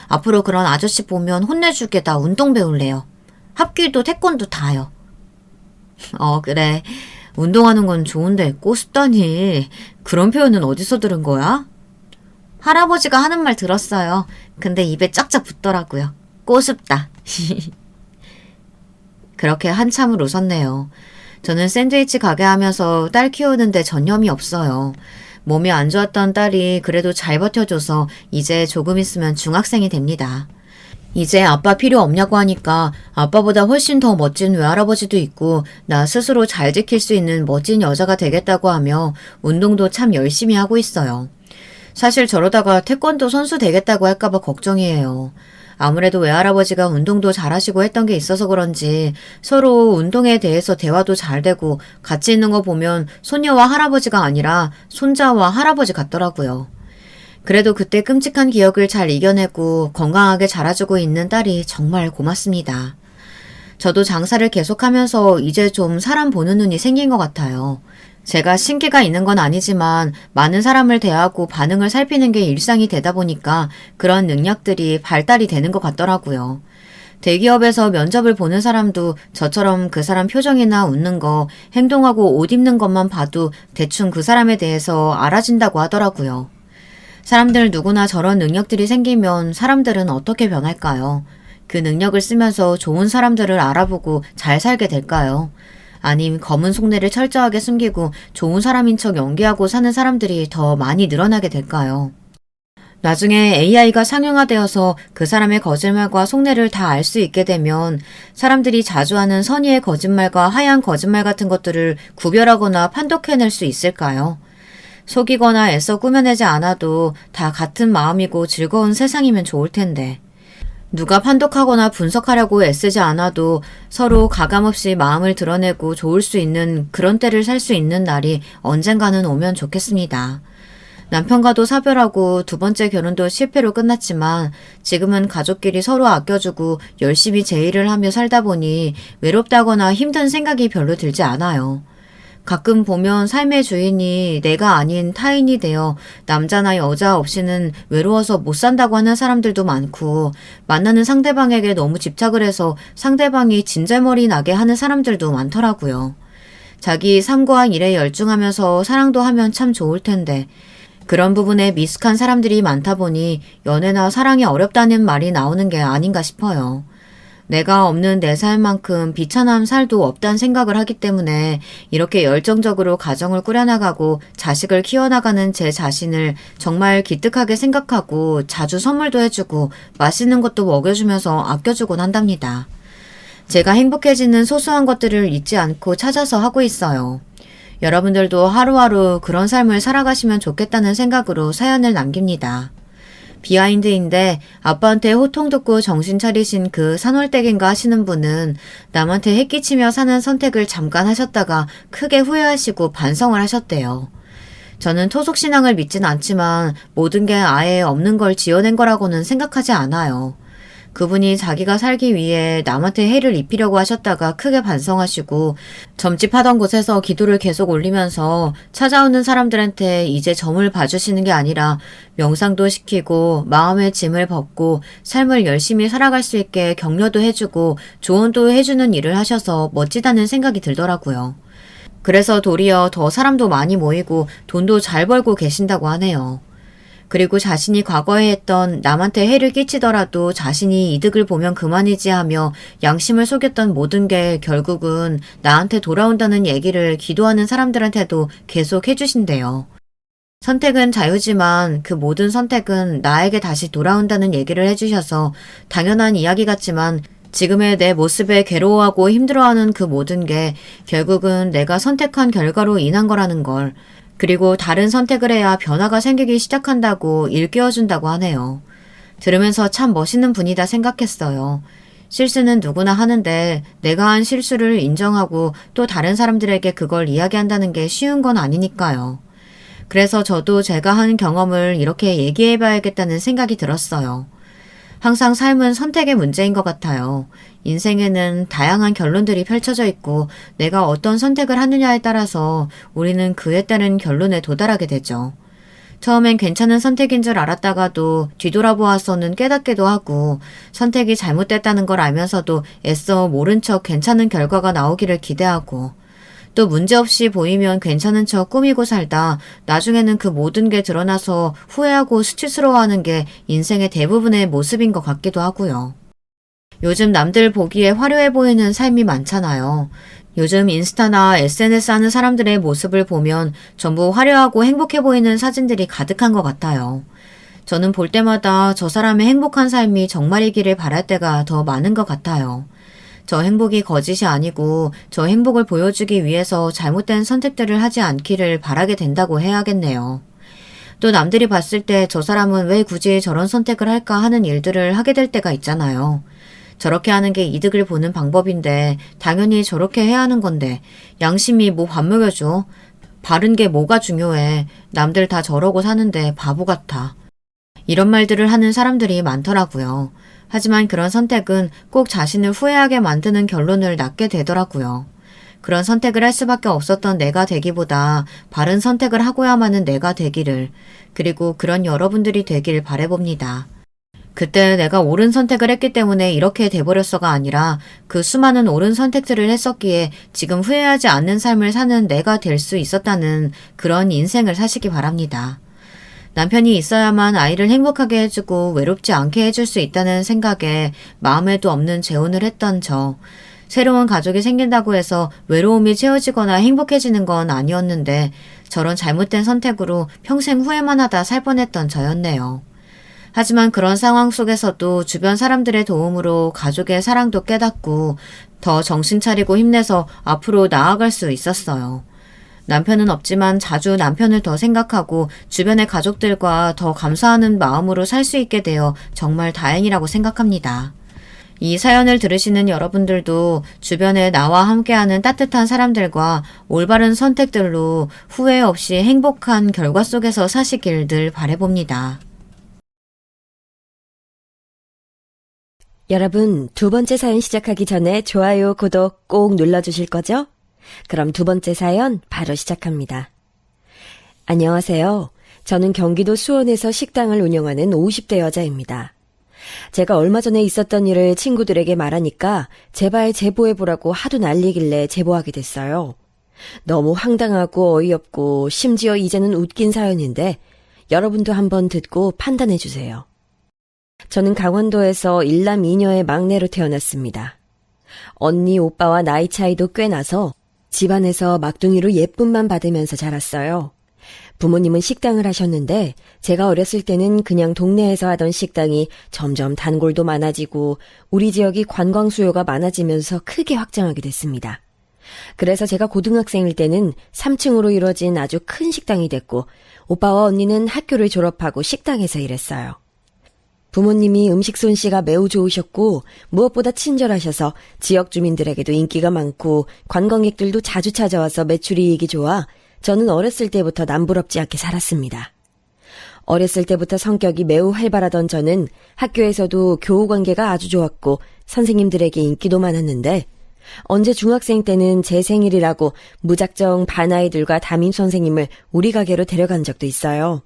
앞으로 그런 아저씨 보면 혼내주게 나 운동 배울래요. 합기도 태권도 다요. 그래. 운동하는 건 좋은데 꼬숩다니. 그런 표현은 어디서 들은 거야? 할아버지가 하는 말 들었어요. 근데 입에 쫙쫙 붙더라고요. 꼬숩다. 그렇게 한참을 웃었네요. 저는 샌드위치 가게 하면서 딸 키우는데 전념이 없어요. 몸이 안 좋았던 딸이 그래도 잘 버텨줘서 이제 조금 있으면 중학생이 됩니다. 이제 아빠 필요 없냐고 하니까 아빠보다 훨씬 더 멋진 외할아버지도 있고 나 스스로 잘 지킬 수 있는 멋진 여자가 되겠다고 하며 운동도 참 열심히 하고 있어요. 사실 저러다가 태권도 선수 되겠다고 할까봐 걱정이에요. 아무래도 외할아버지가 운동도 잘하시고 했던 게 있어서 그런지 서로 운동에 대해서 대화도 잘 되고 같이 있는 거 보면 손녀와 할아버지가 아니라 손자와 할아버지 같더라고요. 그래도 그때 끔찍한 기억을 잘 이겨내고 건강하게 자라주고 있는 딸이 정말 고맙습니다. 저도 장사를 계속하면서 이제 좀 사람 보는 눈이 생긴 것 같아요. 제가 신기가 있는 건 아니지만 많은 사람을 대하고 반응을 살피는 게 일상이 되다 보니까 그런 능력들이 발달이 되는 것 같더라고요. 대기업에서 면접을 보는 사람도 저처럼 그 사람 표정이나 웃는 거, 행동하고 옷 입는 것만 봐도 대충 그 사람에 대해서 알아진다고 하더라고요. 사람들 누구나 저런 능력들이 생기면 사람들은 어떻게 변할까요? 그 능력을 쓰면서 좋은 사람들을 알아보고 잘 살게 될까요? 아님 검은 속내를 철저하게 숨기고 좋은 사람인 척 연기하고 사는 사람들이 더 많이 늘어나게 될까요? 나중에 AI가 상용화되어서 그 사람의 거짓말과 속내를 다 알 수 있게 되면 사람들이 자주 하는 선의의 거짓말과 하얀 거짓말 같은 것들을 구별하거나 판독해낼 수 있을까요? 속이거나 애써 꾸며내지 않아도 다 같은 마음이고 즐거운 세상이면 좋을 텐데. 누가 판독하거나 분석하려고 애쓰지 않아도 서로 가감없이 마음을 드러내고 좋을 수 있는 그런 때를 살 수 있는 날이 언젠가는 오면 좋겠습니다. 남편과도 사별하고 두 번째 결혼도 실패로 끝났지만 지금은 가족끼리 서로 아껴주고 열심히 제 일을 하며 살다 보니 외롭다거나 힘든 생각이 별로 들지 않아요. 가끔 보면 삶의 주인이 내가 아닌 타인이 되어 남자나 여자 없이는 외로워서 못 산다고 하는 사람들도 많고 만나는 상대방에게 너무 집착을 해서 상대방이 진절머리 나게 하는 사람들도 많더라고요. 자기 삶과 일에 열중하면서 사랑도 하면 참 좋을 텐데 그런 부분에 미숙한 사람들이 많다 보니 연애나 사랑이 어렵다는 말이 나오는 게 아닌가 싶어요. 내가 없는 내 삶만큼 비천한 살도 없다는 생각을 하기 때문에 이렇게 열정적으로 가정을 꾸려나가고 자식을 키워나가는 제 자신을 정말 기특하게 생각하고 자주 선물도 해주고 맛있는 것도 먹여주면서 아껴주곤 한답니다. 제가 행복해지는 소소한 것들을 잊지 않고 찾아서 하고 있어요. 여러분들도 하루하루 그런 삶을 살아가시면 좋겠다는 생각으로 사연을 남깁니다. 비하인드인데 아빠한테 호통 듣고 정신 차리신 그 산월댁인가 하시는 분은 남한테 해끼치며 사는 선택을 잠깐 하셨다가 크게 후회하시고 반성을 하셨대요. 저는 토속신앙을 믿진 않지만 모든 게 아예 없는 걸 지어낸 거라고는 생각하지 않아요. 그분이 자기가 살기 위해 남한테 해를 입히려고 하셨다가 크게 반성하시고 점집하던 곳에서 기도를 계속 올리면서 찾아오는 사람들한테 이제 점을 봐주시는 게 아니라 명상도 시키고 마음의 짐을 벗고 삶을 열심히 살아갈 수 있게 격려도 해주고 조언도 해주는 일을 하셔서 멋지다는 생각이 들더라고요. 그래서 도리어 더 사람도 많이 모이고 돈도 잘 벌고 계신다고 하네요. 그리고 자신이 과거에 했던 남한테 해를 끼치더라도 자신이 이득을 보면 그만이지 하며 양심을 속였던 모든 게 결국은 나한테 돌아온다는 얘기를 기도하는 사람들한테도 계속 해주신대요. 선택은 자유지만 그 모든 선택은 나에게 다시 돌아온다는 얘기를 해주셔서 당연한 이야기 같지만 지금의 내 모습에 괴로워하고 힘들어하는 그 모든 게 결국은 내가 선택한 결과로 인한 거라는 걸 그리고 다른 선택을 해야 변화가 생기기 시작한다고 일깨워준다고 하네요. 들으면서 참 멋있는 분이다 생각했어요. 실수는 누구나 하는데 내가 한 실수를 인정하고 또 다른 사람들에게 그걸 이야기한다는 게 쉬운 건 아니니까요. 그래서 저도 제가 한 경험을 이렇게 얘기해봐야겠다는 생각이 들었어요. 항상 삶은 선택의 문제인 것 같아요. 인생에는 다양한 결론들이 펼쳐져 있고 내가 어떤 선택을 하느냐에 따라서 우리는 그에 따른 결론에 도달하게 되죠. 처음엔 괜찮은 선택인 줄 알았다가도 뒤돌아보아서는 깨닫기도 하고 선택이 잘못됐다는 걸 알면서도 애써 모른 척 괜찮은 결과가 나오기를 기대하고 또 문제없이 보이면 괜찮은 척 꾸미고 살다 나중에는 그 모든 게 드러나서 후회하고 수치스러워하는 게 인생의 대부분의 모습인 것 같기도 하고요. 요즘 남들 보기에 화려해 보이는 삶이 많잖아요. 요즘 인스타나 SNS 하는 사람들의 모습을 보면 전부 화려하고 행복해 보이는 사진들이 가득한 것 같아요. 저는 볼 때마다 저 사람의 행복한 삶이 정말이기를 바랄 때가 더 많은 것 같아요. 저 행복이 거짓이 아니고 저 행복을 보여주기 위해서 잘못된 선택들을 하지 않기를 바라게 된다고 해야겠네요. 또 남들이 봤을 때 저 사람은 왜 굳이 저런 선택을 할까 하는 일들을 하게 될 때가 있잖아요. 저렇게 하는 게 이득을 보는 방법인데 당연히 저렇게 해야 하는 건데 양심이 뭐 밥 먹여줘. 바른 게 뭐가 중요해. 남들 다 저러고 사는데 바보 같아. 이런 말들을 하는 사람들이 많더라고요. 하지만 그런 선택은 꼭 자신을 후회하게 만드는 결론을 낳게 되더라고요. 그런 선택을 할 수밖에 없었던 내가 되기보다 바른 선택을 하고야만 하는 내가 되기를, 그리고 그런 여러분들이 되길 바라봅니다. 그때 내가 옳은 선택을 했기 때문에 이렇게 돼버렸어가 아니라 그 수많은 옳은 선택들을 했었기에 지금 후회하지 않는 삶을 사는 내가 될 수 있었다는 그런 인생을 사시기 바랍니다. 남편이 있어야만 아이를 행복하게 해주고 외롭지 않게 해줄 수 있다는 생각에 마음에도 없는 재혼을 했던 저. 새로운 가족이 생긴다고 해서 외로움이 채워지거나 행복해지는 건 아니었는데 저런 잘못된 선택으로 평생 후회만 하다 살 뻔했던 저였네요. 하지만 그런 상황 속에서도 주변 사람들의 도움으로 가족의 사랑도 깨닫고 더 정신 차리고 힘내서 앞으로 나아갈 수 있었어요. 남편은 없지만 자주 남편을 더 생각하고 주변의 가족들과 더 감사하는 마음으로 살 수 있게 되어 정말 다행이라고 생각합니다. 이 사연을 들으시는 여러분들도 주변에 나와 함께하는 따뜻한 사람들과 올바른 선택들로 후회 없이 행복한 결과 속에서 사시길 늘 바라봅니다. 여러분, 두 번째 사연 시작하기 전에 좋아요, 구독 꼭 눌러주실 거죠? 그럼 두 번째 사연 바로 시작합니다. 안녕하세요. 저는 경기도 수원에서 식당을 운영하는 50대 여자입니다. 제가 얼마 전에 있었던 일을 친구들에게 말하니까 제발 제보해보라고 하도 난리길래 제보하게 됐어요. 너무 황당하고 어이없고 심지어 이제는 웃긴 사연인데 여러분도 한번 듣고 판단해주세요. 저는 강원도에서 일남 이녀의 막내로 태어났습니다. 언니, 오빠와 나이 차이도 꽤 나서 집안에서 막둥이로 예쁨만 받으면서 자랐어요. 부모님은 식당을 하셨는데 제가 어렸을 때는 그냥 동네에서 하던 식당이 점점 단골도 많아지고 우리 지역이 관광 수요가 많아지면서 크게 확장하게 됐습니다. 그래서 제가 고등학생일 때는 3층으로 이루어진 아주 큰 식당이 됐고 오빠와 언니는 학교를 졸업하고 식당에서 일했어요. 부모님이 음식 솜씨가 매우 좋으셨고 무엇보다 친절하셔서 지역 주민들에게도 인기가 많고 관광객들도 자주 찾아와서 매출이 이익이 좋아 저는 어렸을 때부터 남부럽지 않게 살았습니다. 어렸을 때부터 성격이 매우 활발하던 저는 학교에서도 교우 관계가 아주 좋았고 선생님들에게 인기도 많았는데 언제 중학생 때는 제 생일이라고 무작정 반 아이들과 담임 선생님을 우리 가게로 데려간 적도 있어요.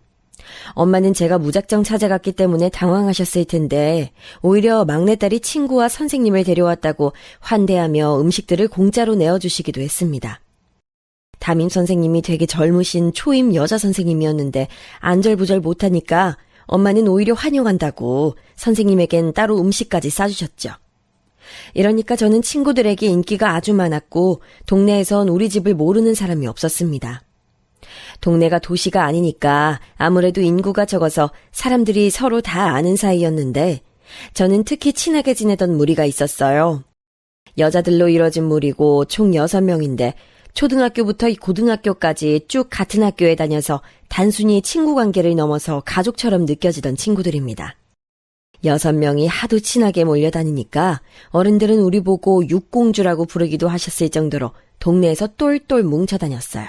엄마는 제가 무작정 찾아갔기 때문에 당황하셨을 텐데 오히려 막내딸이 친구와 선생님을 데려왔다고 환대하며 음식들을 공짜로 내어주시기도 했습니다. 담임 선생님이 되게 젊으신 초임 여자 선생님이었는데 안절부절 못하니까 엄마는 오히려 환영한다고 선생님에겐 따로 음식까지 싸주셨죠. 이러니까 저는 친구들에게 인기가 아주 많았고 동네에선 우리 집을 모르는 사람이 없었습니다. 동네가 도시가 아니니까 아무래도 인구가 적어서 사람들이 서로 다 아는 사이였는데 저는 특히 친하게 지내던 무리가 있었어요. 여자들로 이뤄진 무리고 총 6명인데 초등학교부터 고등학교까지 쭉 같은 학교에 다녀서 단순히 친구 관계를 넘어서 가족처럼 느껴지던 친구들입니다. 6명이 하도 친하게 몰려다니니까 어른들은 우리 보고 육공주라고 부르기도 하셨을 정도로 동네에서 똘똘 뭉쳐다녔어요.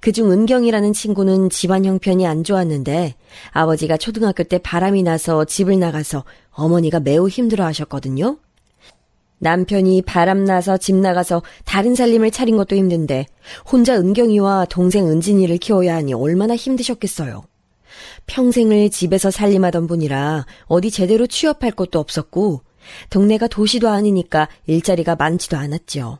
그중 은경이라는 친구는 집안 형편이 안 좋았는데 아버지가 초등학교 때 바람이 나서 집을 나가서 어머니가 매우 힘들어하셨거든요. 남편이 바람나서 집 나가서 다른 살림을 차린 것도 힘든데 혼자 은경이와 동생 은진이를 키워야 하니 얼마나 힘드셨겠어요. 평생을 집에서 살림하던 분이라 어디 제대로 취업할 것도 없었고 동네가 도시도 아니니까 일자리가 많지도 않았죠.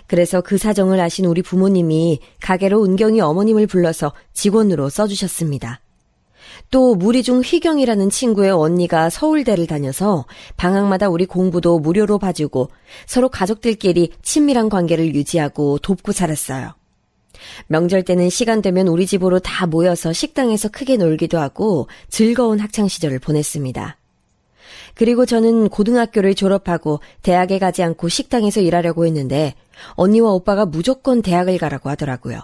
그래서 그 사정을 아신 우리 부모님이 가게로 은경이 어머님을 불러서 직원으로 써주셨습니다. 또 무리 중 희경이라는 친구의 언니가 서울대를 다녀서 방학마다 우리 공부도 무료로 봐주고 서로 가족들끼리 친밀한 관계를 유지하고 돕고 살았어요. 명절 때는 시간 되면 우리 집으로 다 모여서 식당에서 크게 놀기도 하고 즐거운 학창시절을 보냈습니다. 그리고 저는 고등학교를 졸업하고 대학에 가지 않고 식당에서 일하려고 했는데 언니와 오빠가 무조건 대학을 가라고 하더라고요.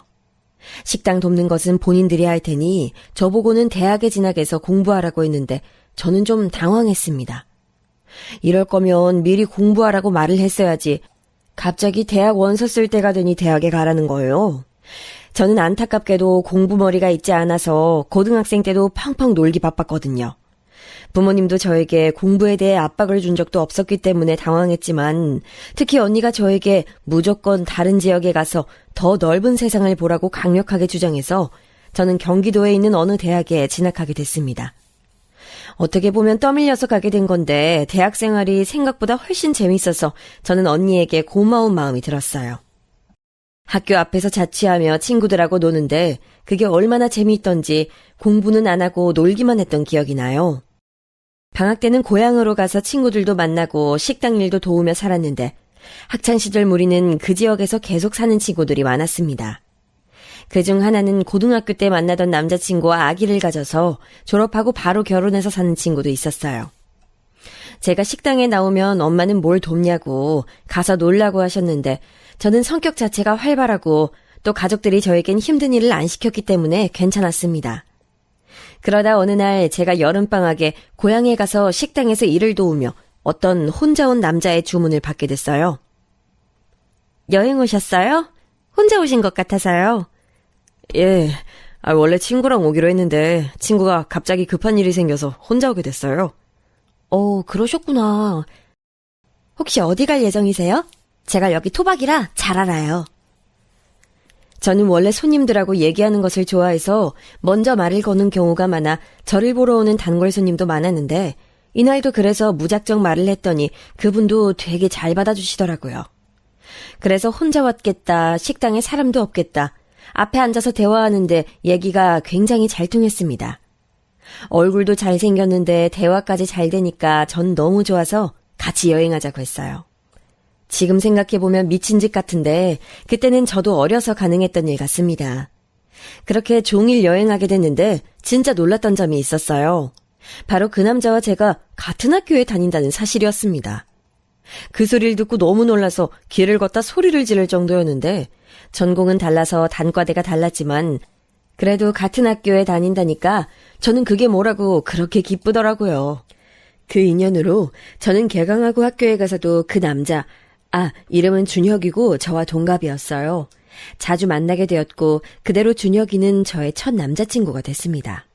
식당 돕는 것은 본인들이 할 테니 저보고는 대학에 진학해서 공부하라고 했는데 저는 좀 당황했습니다. 이럴 거면 미리 공부하라고 말을 했어야지 갑자기 대학 원서 쓸 때가 되니 대학에 가라는 거예요. 저는 안타깝게도 공부머리가 있지 않아서 고등학생 때도 펑펑 놀기 바빴거든요. 부모님도 저에게 공부에 대해 압박을 준 적도 없었기 때문에 당황했지만 특히 언니가 저에게 무조건 다른 지역에 가서 더 넓은 세상을 보라고 강력하게 주장해서 저는 경기도에 있는 어느 대학에 진학하게 됐습니다. 어떻게 보면 떠밀려서 가게 된 건데 대학 생활이 생각보다 훨씬 재밌어서 저는 언니에게 고마운 마음이 들었어요. 학교 앞에서 자취하며 친구들하고 노는데 그게 얼마나 재미있던지 공부는 안 하고 놀기만 했던 기억이 나요. 방학 때는 고향으로 가서 친구들도 만나고 식당 일도 도우며 살았는데 학창시절 무리는 그 지역에서 계속 사는 친구들이 많았습니다. 그중 하나는 고등학교 때 만나던 남자친구와 아기를 가져서 졸업하고 바로 결혼해서 사는 친구도 있었어요. 제가 식당에 나오면 엄마는 뭘 돕냐고 가서 놀라고 하셨는데 저는 성격 자체가 활발하고 또 가족들이 저에겐 힘든 일을 안 시켰기 때문에 괜찮았습니다. 그러다 어느 날 제가 여름방학에 고향에 가서 식당에서 일을 도우며 어떤 혼자 온 남자의 주문을 받게 됐어요. 여행 오셨어요? 혼자 오신 것 같아서요. 예, 원래 친구랑 오기로 했는데 친구가 갑자기 급한 일이 생겨서 혼자 오게 됐어요. 그러셨구나. 혹시 어디 갈 예정이세요? 제가 여기 토박이라 잘 알아요. 저는 원래 손님들하고 얘기하는 것을 좋아해서 먼저 말을 거는 경우가 많아 저를 보러 오는 단골 손님도 많았는데 이날도 그래서 무작정 말을 했더니 그분도 되게 잘 받아주시더라고요. 그래서 혼자 왔겠다, 식당에 사람도 없겠다, 앞에 앉아서 대화하는데 얘기가 굉장히 잘 통했습니다. 얼굴도 잘생겼는데 대화까지 잘 되니까 전 너무 좋아서 같이 여행하자고 했어요. 지금 생각해보면 미친 짓 같은데 그때는 저도 어려서 가능했던 일 같습니다. 그렇게 종일 여행하게 됐는데 진짜 놀랐던 점이 있었어요. 바로 그 남자와 제가 같은 학교에 다닌다는 사실이었습니다. 그 소리를 듣고 너무 놀라서 길을 걷다 소리를 지를 정도였는데 전공은 달라서 단과대가 달랐지만 그래도 같은 학교에 다닌다니까 저는 그게 뭐라고 그렇게 기쁘더라고요. 그 인연으로 저는 개강하고 학교에 가서도 그 남자, 이름은 준혁이고 저와 동갑이었어요. 자주 만나게 되었고 그대로 준혁이는 저의 첫 남자친구가 됐습니다.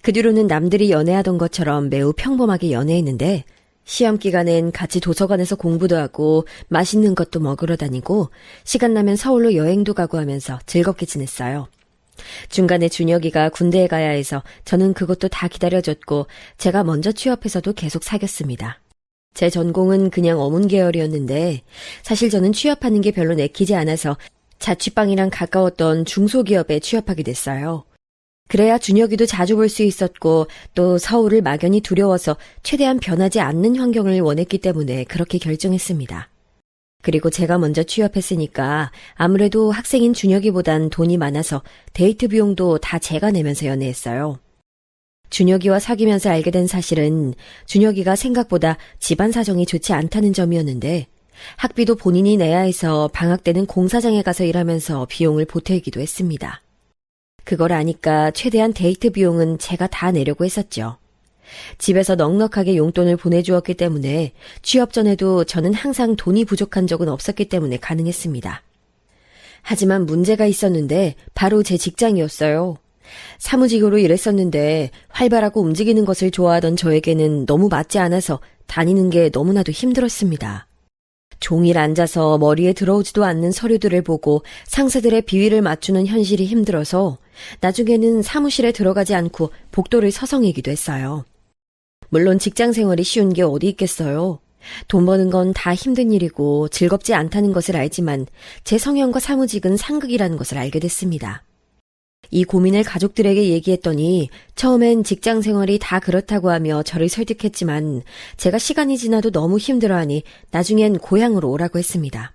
그 뒤로는 남들이 연애하던 것처럼 매우 평범하게 연애했는데 시험 기간엔 같이 도서관에서 공부도 하고 맛있는 것도 먹으러 다니고 시간 나면 서울로 여행도 가고 하면서 즐겁게 지냈어요. 중간에 준혁이가 군대에 가야 해서 저는 그것도 다 기다려줬고 제가 먼저 취업해서도 계속 사귀었습니다. 제 전공은 그냥 어문 계열이었는데 사실 저는 취업하는 게 별로 내키지 않아서 자취방이랑 가까웠던 중소기업에 취업하게 됐어요. 그래야 준혁이도 자주 볼 수 있었고 또 서울을 막연히 두려워서 최대한 변하지 않는 환경을 원했기 때문에 그렇게 결정했습니다. 그리고 제가 먼저 취업했으니까 아무래도 학생인 준혁이보단 돈이 많아서 데이트 비용도 다 제가 내면서 연애했어요. 준혁이와 사귀면서 알게 된 사실은 준혁이가 생각보다 집안 사정이 좋지 않다는 점이었는데 학비도 본인이 내야 해서 방학 때는 공사장에 가서 일하면서 비용을 보태기도 했습니다. 그걸 아니까 최대한 데이트 비용은 제가 다 내려고 했었죠. 집에서 넉넉하게 용돈을 보내주었기 때문에 취업 전에도 저는 항상 돈이 부족한 적은 없었기 때문에 가능했습니다. 하지만 문제가 있었는데 바로 제 직장이었어요. 사무직으로 일했었는데 활발하고 움직이는 것을 좋아하던 저에게는 너무 맞지 않아서 다니는 게 너무나도 힘들었습니다. 종일 앉아서 머리에 들어오지도 않는 서류들을 보고 상사들의 비위를 맞추는 현실이 힘들어서 나중에는 사무실에 들어가지 않고 복도를 서성이기도 했어요. 물론 직장 생활이 쉬운 게 어디 있겠어요. 돈 버는 건 다 힘든 일이고 즐겁지 않다는 것을 알지만 제 성향과 사무직은 상극이라는 것을 알게 됐습니다. 이 고민을 가족들에게 얘기했더니 처음엔 직장 생활이 다 그렇다고 하며 저를 설득했지만 제가 시간이 지나도 너무 힘들어하니 나중엔 고향으로 오라고 했습니다.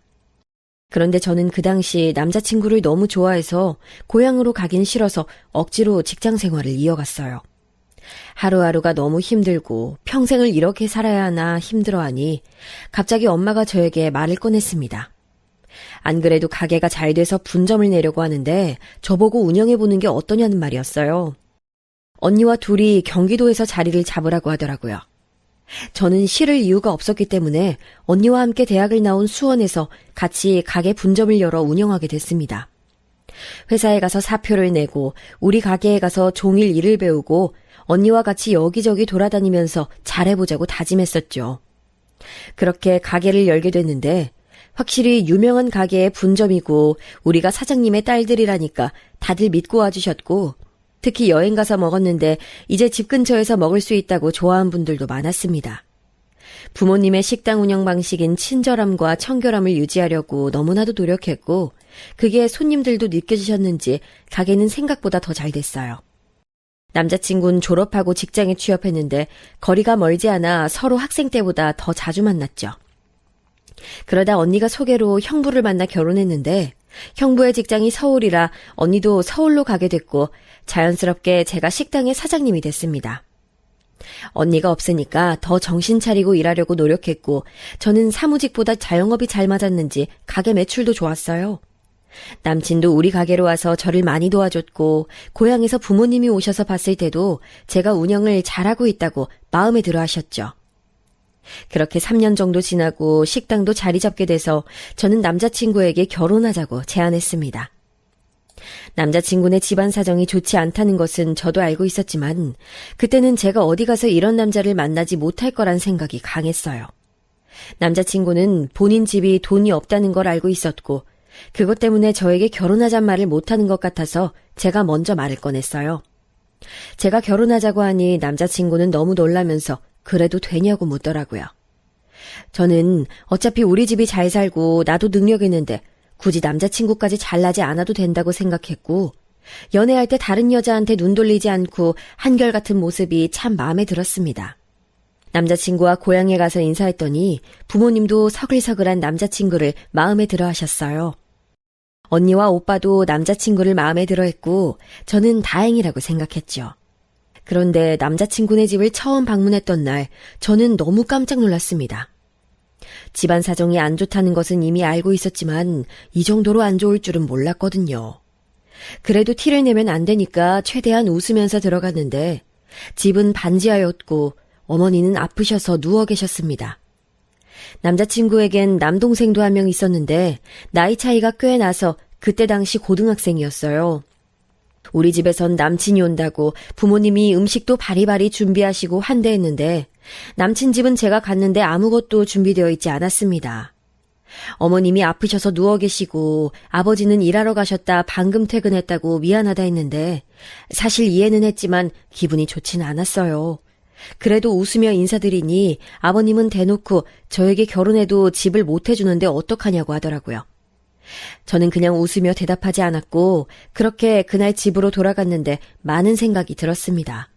그런데 저는 그 당시 남자친구를 너무 좋아해서 고향으로 가긴 싫어서 억지로 직장 생활을 이어갔어요. 하루하루가 너무 힘들고 평생을 이렇게 살아야 하나 힘들어하니 갑자기 엄마가 저에게 말을 꺼냈습니다. 안 그래도 가게가 잘 돼서 분점을 내려고 하는데 저보고 운영해보는 게 어떠냐는 말이었어요. 언니와 둘이 경기도에서 자리를 잡으라고 하더라고요. 저는 싫을 이유가 없었기 때문에 언니와 함께 대학을 나온 수원에서 같이 가게 분점을 열어 운영하게 됐습니다. 회사에 가서 사표를 내고 우리 가게에 가서 종일 일을 배우고 언니와 같이 여기저기 돌아다니면서 잘해보자고 다짐했었죠. 그렇게 가게를 열게 됐는데 확실히 유명한 가게의 분점이고 우리가 사장님의 딸들이라니까 다들 믿고 와주셨고 특히 여행 가서 먹었는데 이제 집 근처에서 먹을 수 있다고 좋아한 분들도 많았습니다. 부모님의 식당 운영 방식인 친절함과 청결함을 유지하려고 너무나도 노력했고 그게 손님들도 느껴지셨는지 가게는 생각보다 더 잘 됐어요. 남자친구는 졸업하고 직장에 취업했는데 거리가 멀지 않아 서로 학생 때보다 더 자주 만났죠. 그러다 언니가 소개로 형부를 만나 결혼했는데 형부의 직장이 서울이라 언니도 서울로 가게 됐고 자연스럽게 제가 식당의 사장님이 됐습니다. 언니가 없으니까 더 정신 차리고 일하려고 노력했고 저는 사무직보다 자영업이 잘 맞았는지 가게 매출도 좋았어요. 남친도 우리 가게로 와서 저를 많이 도와줬고 고향에서 부모님이 오셔서 봤을 때도 제가 운영을 잘하고 있다고 마음에 들어 하셨죠. 그렇게 3년 정도 지나고 식당도 자리 잡게 돼서 저는 남자친구에게 결혼하자고 제안했습니다. 남자친구네 집안 사정이 좋지 않다는 것은 저도 알고 있었지만 그때는 제가 어디 가서 이런 남자를 만나지 못할 거란 생각이 강했어요. 남자친구는 본인 집이 돈이 없다는 걸 알고 있었고 그것 때문에 저에게 결혼하잔 말을 못하는 것 같아서 제가 먼저 말을 꺼냈어요. 제가 결혼하자고 하니 남자친구는 너무 놀라면서 그래도 되냐고 묻더라고요. 저는 어차피 우리 집이 잘 살고 나도 능력 있는데 굳이 남자친구까지 잘나지 않아도 된다고 생각했고 연애할 때 다른 여자한테 눈 돌리지 않고 한결같은 모습이 참 마음에 들었습니다. 남자친구와 고향에 가서 인사했더니 부모님도 서글서글한 남자친구를 마음에 들어 하셨어요. 언니와 오빠도 남자친구를 마음에 들어 했고 저는 다행이라고 생각했죠. 그런데 남자친구네 집을 처음 방문했던 날 저는 너무 깜짝 놀랐습니다. 집안 사정이 안 좋다는 것은 이미 알고 있었지만 이 정도로 안 좋을 줄은 몰랐거든요. 그래도 티를 내면 안 되니까 최대한 웃으면서 들어갔는데 집은 반지하였고 어머니는 아프셔서 누워 계셨습니다. 남자친구에겐 남동생도 한 명 있었는데 나이 차이가 꽤 나서 그때 당시 고등학생이었어요. 우리 집에선 남친이 온다고 부모님이 음식도 바리바리 준비하시고 환대했는데 남친 집은 제가 갔는데 아무것도 준비되어 있지 않았습니다. 어머님이 아프셔서 누워 계시고 아버지는 일하러 가셨다 방금 퇴근했다고 미안하다 했는데 사실 이해는 했지만 기분이 좋지는 않았어요. 그래도 웃으며 인사드리니 아버님은 대놓고 저에게 결혼해도 집을 못 해주는데 어떡하냐고 하더라고요. 저는 그냥 웃으며 대답하지 않았고 그렇게 그날 집으로 돌아갔는데 많은 생각이 들었습니다.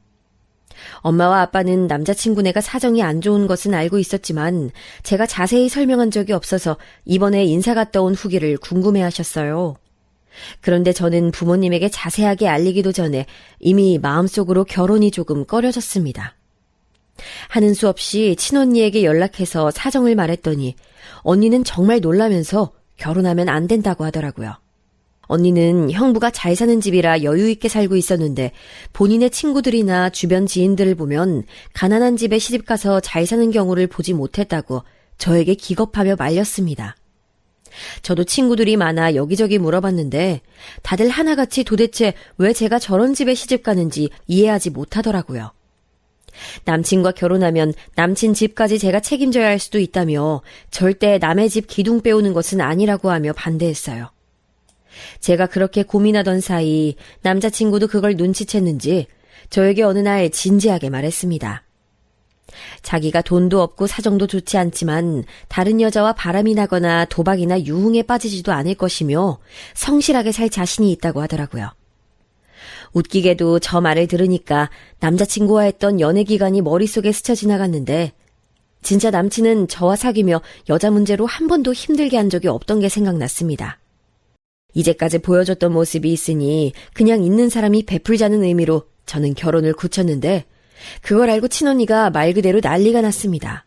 엄마와 아빠는 남자친구네가 사정이 안 좋은 것은 알고 있었지만 제가 자세히 설명한 적이 없어서 이번에 인사 갔다 온 후기를 궁금해하셨어요. 그런데 저는 부모님에게 자세하게 알리기도 전에 이미 마음속으로 결혼이 조금 꺼려졌습니다. 하는 수 없이 친언니에게 연락해서 사정을 말했더니 언니는 정말 놀라면서 결혼하면 안 된다고 하더라고요. 언니는 형부가 잘 사는 집이라 여유 있게 살고 있었는데 본인의 친구들이나 주변 지인들을 보면 가난한 집에 시집가서 잘 사는 경우를 보지 못했다고 저에게 기겁하며 말렸습니다. 저도 친구들이 많아 여기저기 물어봤는데 다들 하나같이 도대체 왜 제가 저런 집에 시집가는지 이해하지 못하더라고요. 남친과 결혼하면 남친 집까지 제가 책임져야 할 수도 있다며 절대 남의 집 기둥 빼오는 것은 아니라고 하며 반대했어요. 제가 그렇게 고민하던 사이 남자친구도 그걸 눈치챘는지 저에게 어느 날 진지하게 말했습니다. 자기가 돈도 없고 사정도 좋지 않지만 다른 여자와 바람이 나거나 도박이나 유흥에 빠지지도 않을 것이며 성실하게 살 자신이 있다고 하더라고요. 웃기게도 저 말을 들으니까 남자친구와 했던 연애 기간이 머릿속에 스쳐 지나갔는데 진짜 남친은 저와 사귀며 여자 문제로 한 번도 힘들게 한 적이 없던 게 생각났습니다. 이제까지 보여줬던 모습이 있으니 그냥 있는 사람이 베풀자는 의미로 저는 결혼을 굳혔는데 그걸 알고 친언니가 말 그대로 난리가 났습니다.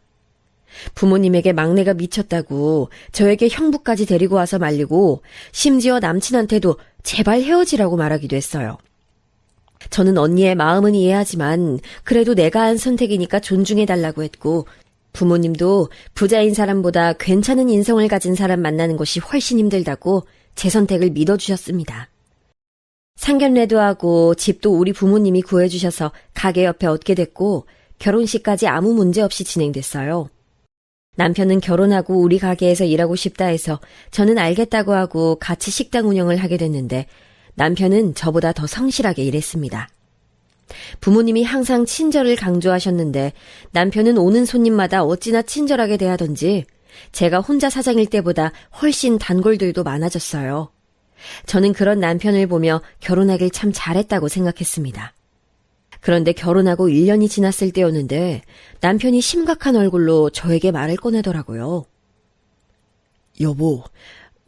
부모님에게 막내가 미쳤다고 저에게 형부까지 데리고 와서 말리고 심지어 남친한테도 제발 헤어지라고 말하기도 했어요. 저는 언니의 마음은 이해하지만 그래도 내가 한 선택이니까 존중해달라고 했고 부모님도 부자인 사람보다 괜찮은 인성을 가진 사람 만나는 것이 훨씬 힘들다고 제 선택을 믿어주셨습니다. 상견례도 하고 집도 우리 부모님이 구해주셔서 가게 옆에 얻게 됐고 결혼식까지 아무 문제 없이 진행됐어요. 남편은 결혼하고 우리 가게에서 일하고 싶다 해서 저는 알겠다고 하고 같이 식당 운영을 하게 됐는데 남편은 저보다 더 성실하게 일했습니다. 부모님이 항상 친절을 강조하셨는데 남편은 오는 손님마다 어찌나 친절하게 대하던지 제가 혼자 사장일 때보다 훨씬 단골들도 많아졌어요. 저는 그런 남편을 보며 결혼하길 참 잘했다고 생각했습니다. 그런데 결혼하고 1년이 지났을 때였는데 남편이 심각한 얼굴로 저에게 말을 꺼내더라고요. 여보,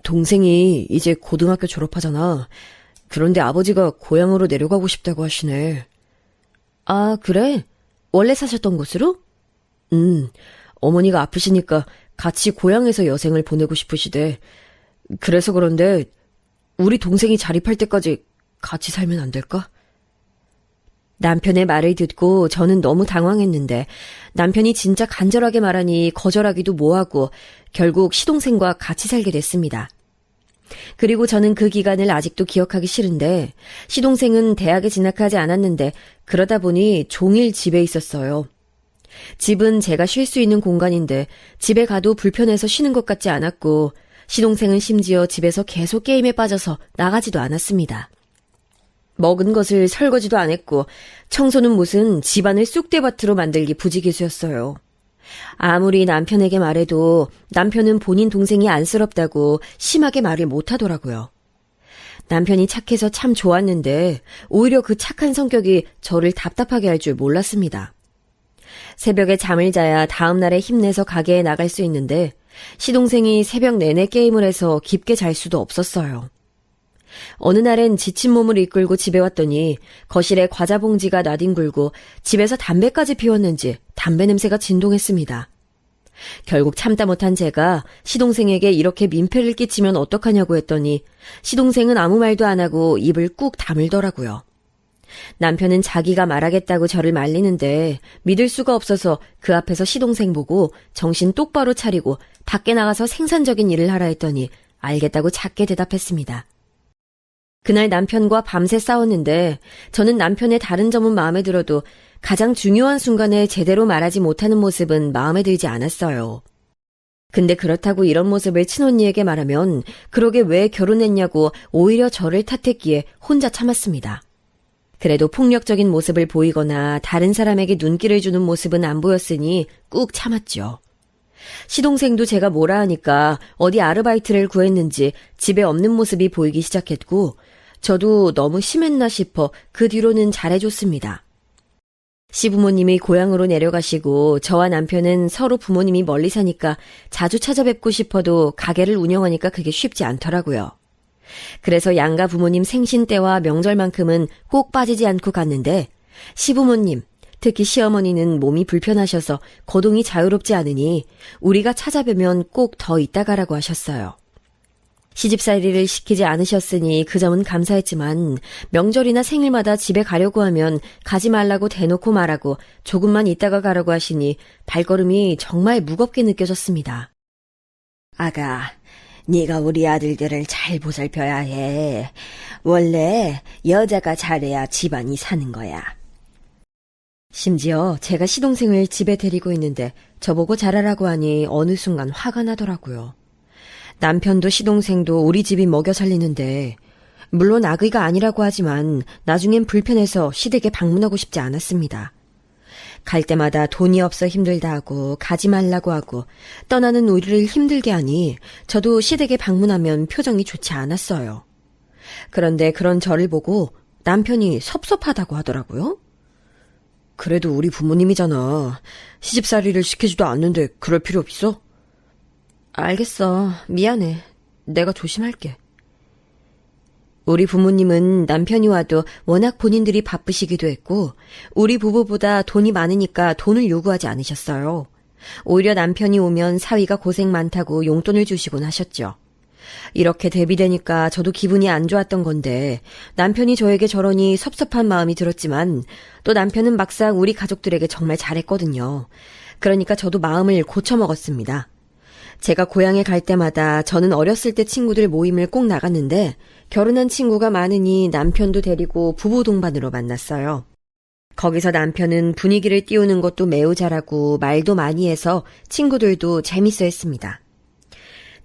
동생이 이제 고등학교 졸업하잖아. 그런데 아버지가 고향으로 내려가고 싶다고 하시네. 아, 그래? 원래 사셨던 곳으로? 어머니가 아프시니까 같이 고향에서 여생을 보내고 싶으시대. 그래서 그런데 우리 동생이 자립할 때까지 같이 살면 안 될까? 남편의 말을 듣고 저는 너무 당황했는데 남편이 진짜 간절하게 말하니 거절하기도 뭐하고 결국 시동생과 같이 살게 됐습니다. 그리고 저는 그 기간을 아직도 기억하기 싫은데 시동생은 대학에 진학하지 않았는데 그러다 보니 종일 집에 있었어요. 집은 제가 쉴 수 있는 공간인데 집에 가도 불편해서 쉬는 것 같지 않았고 시동생은 심지어 집에서 계속 게임에 빠져서 나가지도 않았습니다. 먹은 것을 설거지도 안 했고 청소는 무슨 집안을 쑥대밭으로 만들기 부지기수였어요. 아무리 남편에게 말해도 남편은 본인 동생이 안쓰럽다고 심하게 말을 못하더라고요. 남편이 착해서 참 좋았는데 오히려 그 착한 성격이 저를 답답하게 할 줄 몰랐습니다. 새벽에 잠을 자야 다음 날에 힘내서 가게에 나갈 수 있는데 시동생이 새벽 내내 게임을 해서 깊게 잘 수도 없었어요. 어느 날엔 지친 몸을 이끌고 집에 왔더니 거실에 과자 봉지가 나뒹굴고 집에서 담배까지 피웠는지 담배 냄새가 진동했습니다. 결국 참다 못한 제가 시동생에게 이렇게 민폐를 끼치면 어떡하냐고 했더니 시동생은 아무 말도 안 하고 입을 꾹 다물더라고요. 남편은 자기가 말하겠다고 저를 말리는데 믿을 수가 없어서 그 앞에서 시동생 보고 정신 똑바로 차리고 밖에 나가서 생산적인 일을 하라 했더니 알겠다고 작게 대답했습니다. 그날 남편과 밤새 싸웠는데 저는 남편의 다른 점은 마음에 들어도 가장 중요한 순간에 제대로 말하지 못하는 모습은 마음에 들지 않았어요. 근데 그렇다고 이런 모습을 친언니에게 말하면 그러게 왜 결혼했냐고 오히려 저를 탓했기에 혼자 참았습니다. 그래도 폭력적인 모습을 보이거나 다른 사람에게 눈길을 주는 모습은 안 보였으니 꾹 참았죠. 시동생도 제가 뭐라 하니까 어디 아르바이트를 구했는지 집에 없는 모습이 보이기 시작했고 저도 너무 심했나 싶어 그 뒤로는 잘해줬습니다. 시부모님이 고향으로 내려가시고 저와 남편은 서로 부모님이 멀리 사니까 자주 찾아뵙고 싶어도 가게를 운영하니까 그게 쉽지 않더라고요. 그래서 양가 부모님 생신 때와 명절만큼은 꼭 빠지지 않고 갔는데 시부모님, 특히 시어머니는 몸이 불편하셔서 거동이 자유롭지 않으니 우리가 찾아뵈면 꼭 더 있다 가라고 하셨어요. 시집살이를 시키지 않으셨으니 그 점은 감사했지만 명절이나 생일마다 집에 가려고 하면 가지 말라고 대놓고 말하고 조금만 있다가 가라고 하시니 발걸음이 정말 무겁게 느껴졌습니다. 아가, 네가 우리 아들들을 잘 보살펴야 해. 원래 여자가 잘해야 집안이 사는 거야. 심지어 제가 시동생을 집에 데리고 있는데 저보고 잘하라고 하니 어느 순간 화가 나더라고요. 남편도 시동생도 우리 집이 먹여 살리는데 물론 악의가 아니라고 하지만 나중엔 불편해서 시댁에 방문하고 싶지 않았습니다. 갈 때마다 돈이 없어 힘들다 하고 가지 말라고 하고 떠나는 우리를 힘들게 하니 저도 시댁에 방문하면 표정이 좋지 않았어요. 그런데 그런 저를 보고 남편이 섭섭하다고 하더라고요. 그래도 우리 부모님이잖아. 시집살이를 시키지도 않는데 그럴 필요 없어? 알겠어. 미안해. 내가 조심할게. 우리 부모님은 남편이 와도 워낙 본인들이 바쁘시기도 했고 우리 부부보다 돈이 많으니까 돈을 요구하지 않으셨어요. 오히려 남편이 오면 사위가 고생 많다고 용돈을 주시곤 하셨죠. 이렇게 대비되니까 저도 기분이 안 좋았던 건데 남편이 저에게 저러니 섭섭한 마음이 들었지만 또 남편은 막상 우리 가족들에게 정말 잘했거든요. 그러니까 저도 마음을 고쳐먹었습니다. 제가 고향에 갈 때마다 저는 어렸을 때 친구들 모임을 꼭 나갔는데 결혼한 친구가 많으니 남편도 데리고 부부 동반으로 만났어요. 거기서 남편은 분위기를 띄우는 것도 매우 잘하고 말도 많이 해서 친구들도 재밌어 했습니다.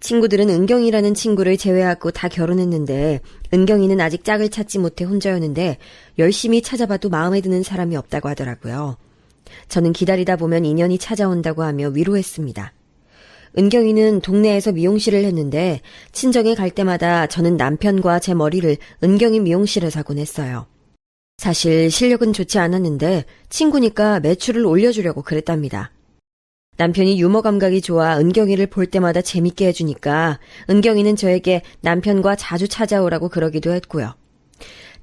친구들은 은경이라는 친구를 제외하고 다 결혼했는데 은경이는 아직 짝을 찾지 못해 혼자였는데 열심히 찾아봐도 마음에 드는 사람이 없다고 하더라고요. 저는 기다리다 보면 인연이 찾아온다고 하며 위로했습니다. 은경이는 동네에서 미용실을 했는데 친정에 갈 때마다 저는 남편과 제 머리를 은경이 미용실에 사곤 했어요. 사실 실력은 좋지 않았는데 친구니까 매출을 올려주려고 그랬답니다. 남편이 유머 감각이 좋아 은경이를 볼 때마다 재밌게 해주니까 은경이는 저에게 남편과 자주 찾아오라고 그러기도 했고요.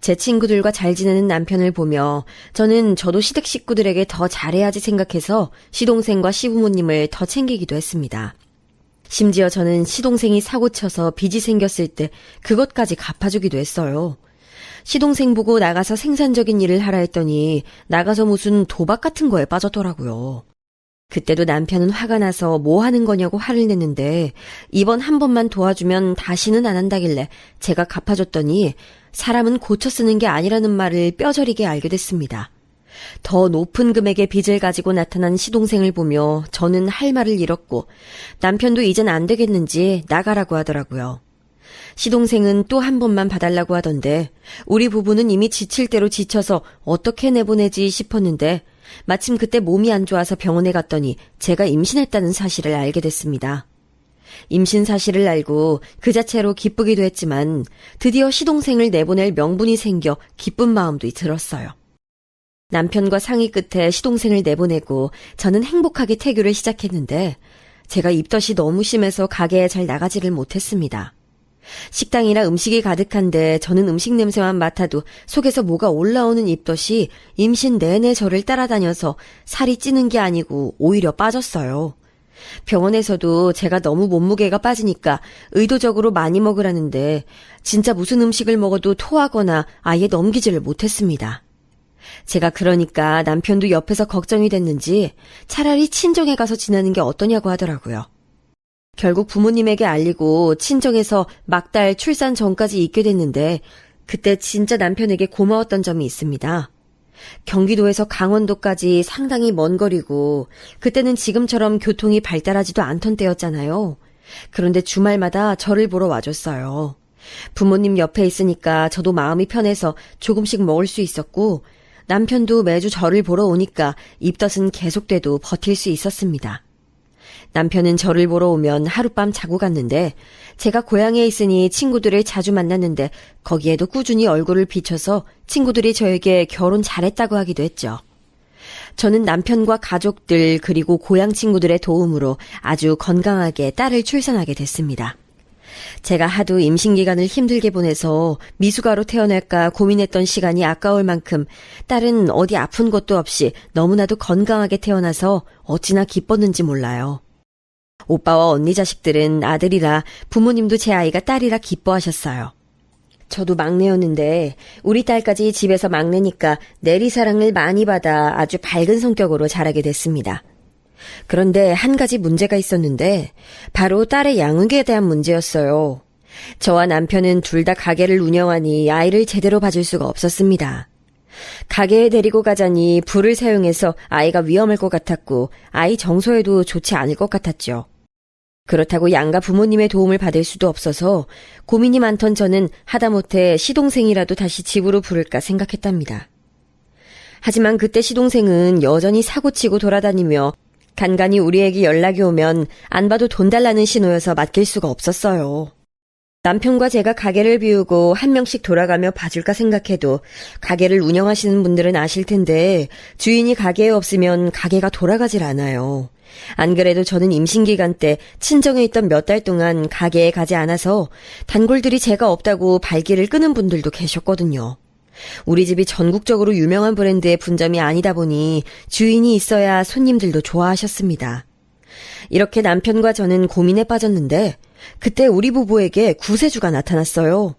제 친구들과 잘 지내는 남편을 보며 저도 시댁 식구들에게 더 잘해야지 생각해서 시동생과 시부모님을 더 챙기기도 했습니다. 심지어 저는 시동생이 사고쳐서 빚이 생겼을 때 그것까지 갚아주기도 했어요. 시동생 보고 나가서 생산적인 일을 하라 했더니 나가서 무슨 도박 같은 거에 빠졌더라고요. 그때도 남편은 화가 나서 뭐 하는 거냐고 화를 냈는데 이번 한 번만 도와주면 다시는 안 한다길래 제가 갚아줬더니 사람은 고쳐 쓰는 게 아니라는 말을 뼈저리게 알게 됐습니다. 더 높은 금액의 빚을 가지고 나타난 시동생을 보며 저는 할 말을 잃었고 남편도 이젠 안 되겠는지 나가라고 하더라고요. 시동생은 또 한 번만 봐달라고 하던데 우리 부부는 이미 지칠 대로 지쳐서 어떻게 내보내지 싶었는데 마침 그때 몸이 안 좋아서 병원에 갔더니 제가 임신했다는 사실을 알게 됐습니다. 임신 사실을 알고 그 자체로 기쁘기도 했지만 드디어 시동생을 내보낼 명분이 생겨 기쁜 마음도 들었어요. 남편과 상의 끝에 시동생을 내보내고 저는 행복하게 태교를 시작했는데 제가 입덧이 너무 심해서 가게에 잘 나가지를 못했습니다. 식당이라 음식이 가득한데 저는 음식 냄새만 맡아도 속에서 뭐가 올라오는 입덧이 임신 내내 저를 따라다녀서 살이 찌는 게 아니고 오히려 빠졌어요. 병원에서도 제가 너무 몸무게가 빠지니까 의도적으로 많이 먹으라는데 진짜 무슨 음식을 먹어도 토하거나 아예 넘기지를 못했습니다. 제가 그러니까 남편도 옆에서 걱정이 됐는지 차라리 친정에 가서 지내는 게 어떠냐고 하더라고요. 결국 부모님에게 알리고 친정에서 막달 출산 전까지 있게 됐는데 그때 진짜 남편에게 고마웠던 점이 있습니다. 경기도에서 강원도까지 상당히 먼 거리고 그때는 지금처럼 교통이 발달하지도 않던 때였잖아요. 그런데 주말마다 저를 보러 와줬어요. 부모님 옆에 있으니까 저도 마음이 편해서 조금씩 먹을 수 있었고 남편도 매주 저를 보러 오니까 입덧은 계속돼도 버틸 수 있었습니다. 남편은 저를 보러 오면 하룻밤 자고 갔는데 제가 고향에 있으니 친구들을 자주 만났는데 거기에도 꾸준히 얼굴을 비춰서 친구들이 저에게 결혼 잘했다고 하기도 했죠. 저는 남편과 가족들 그리고 고향 친구들의 도움으로 아주 건강하게 딸을 출산하게 됐습니다. 제가 하도 임신 기간을 힘들게 보내서 미숙아로 태어날까 고민했던 시간이 아까울 만큼 딸은 어디 아픈 것도 없이 너무나도 건강하게 태어나서 어찌나 기뻤는지 몰라요. 오빠와 언니 자식들은 아들이라 부모님도 제 아이가 딸이라 기뻐하셨어요. 저도 막내였는데 우리 딸까지 집에서 막내니까 내리사랑을 많이 받아 아주 밝은 성격으로 자라게 됐습니다. 그런데 한 가지 문제가 있었는데 바로 딸의 양육에 대한 문제였어요. 저와 남편은 둘 다 가게를 운영하니 아이를 제대로 봐줄 수가 없었습니다. 가게에 데리고 가자니 불을 사용해서 아이가 위험할 것 같았고 아이 정서에도 좋지 않을 것 같았죠. 그렇다고 양가 부모님의 도움을 받을 수도 없어서 고민이 많던 저는 하다못해 시동생이라도 다시 집으로 부를까 생각했답니다. 하지만 그때 시동생은 여전히 사고치고 돌아다니며 간간히 우리에게 연락이 오면 안 봐도 돈 달라는 신호여서 맡길 수가 없었어요. 남편과 제가 가게를 비우고 한 명씩 돌아가며 봐줄까 생각해도 가게를 운영하시는 분들은 아실 텐데 주인이 가게에 없으면 가게가 돌아가질 않아요. 안 그래도 저는 임신기간 때 친정에 있던 몇 달 동안 가게에 가지 않아서 단골들이 제가 없다고 발길을 끄는 분들도 계셨거든요. 우리 집이 전국적으로 유명한 브랜드의 분점이 아니다 보니 주인이 있어야 손님들도 좋아하셨습니다. 이렇게 남편과 저는 고민에 빠졌는데 그때 우리 부부에게 구세주가 나타났어요.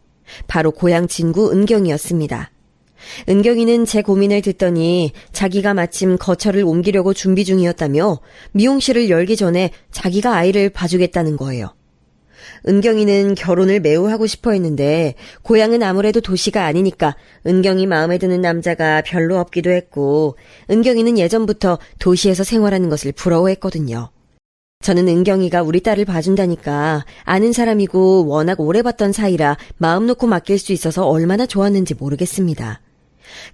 바로 고향 친구 은경이었습니다. 은경이는 제 고민을 듣더니 자기가 마침 거처를 옮기려고 준비 중이었다며 미용실을 열기 전에 자기가 아이를 봐주겠다는 거예요. 은경이는 결혼을 매우 하고 싶어 했는데 고향은 아무래도 도시가 아니니까 은경이 마음에 드는 남자가 별로 없기도 했고 은경이는 예전부터 도시에서 생활하는 것을 부러워했거든요. 저는 은경이가 우리 딸을 봐준다니까 아는 사람이고 워낙 오래 봤던 사이라 마음 놓고 맡길 수 있어서 얼마나 좋았는지 모르겠습니다.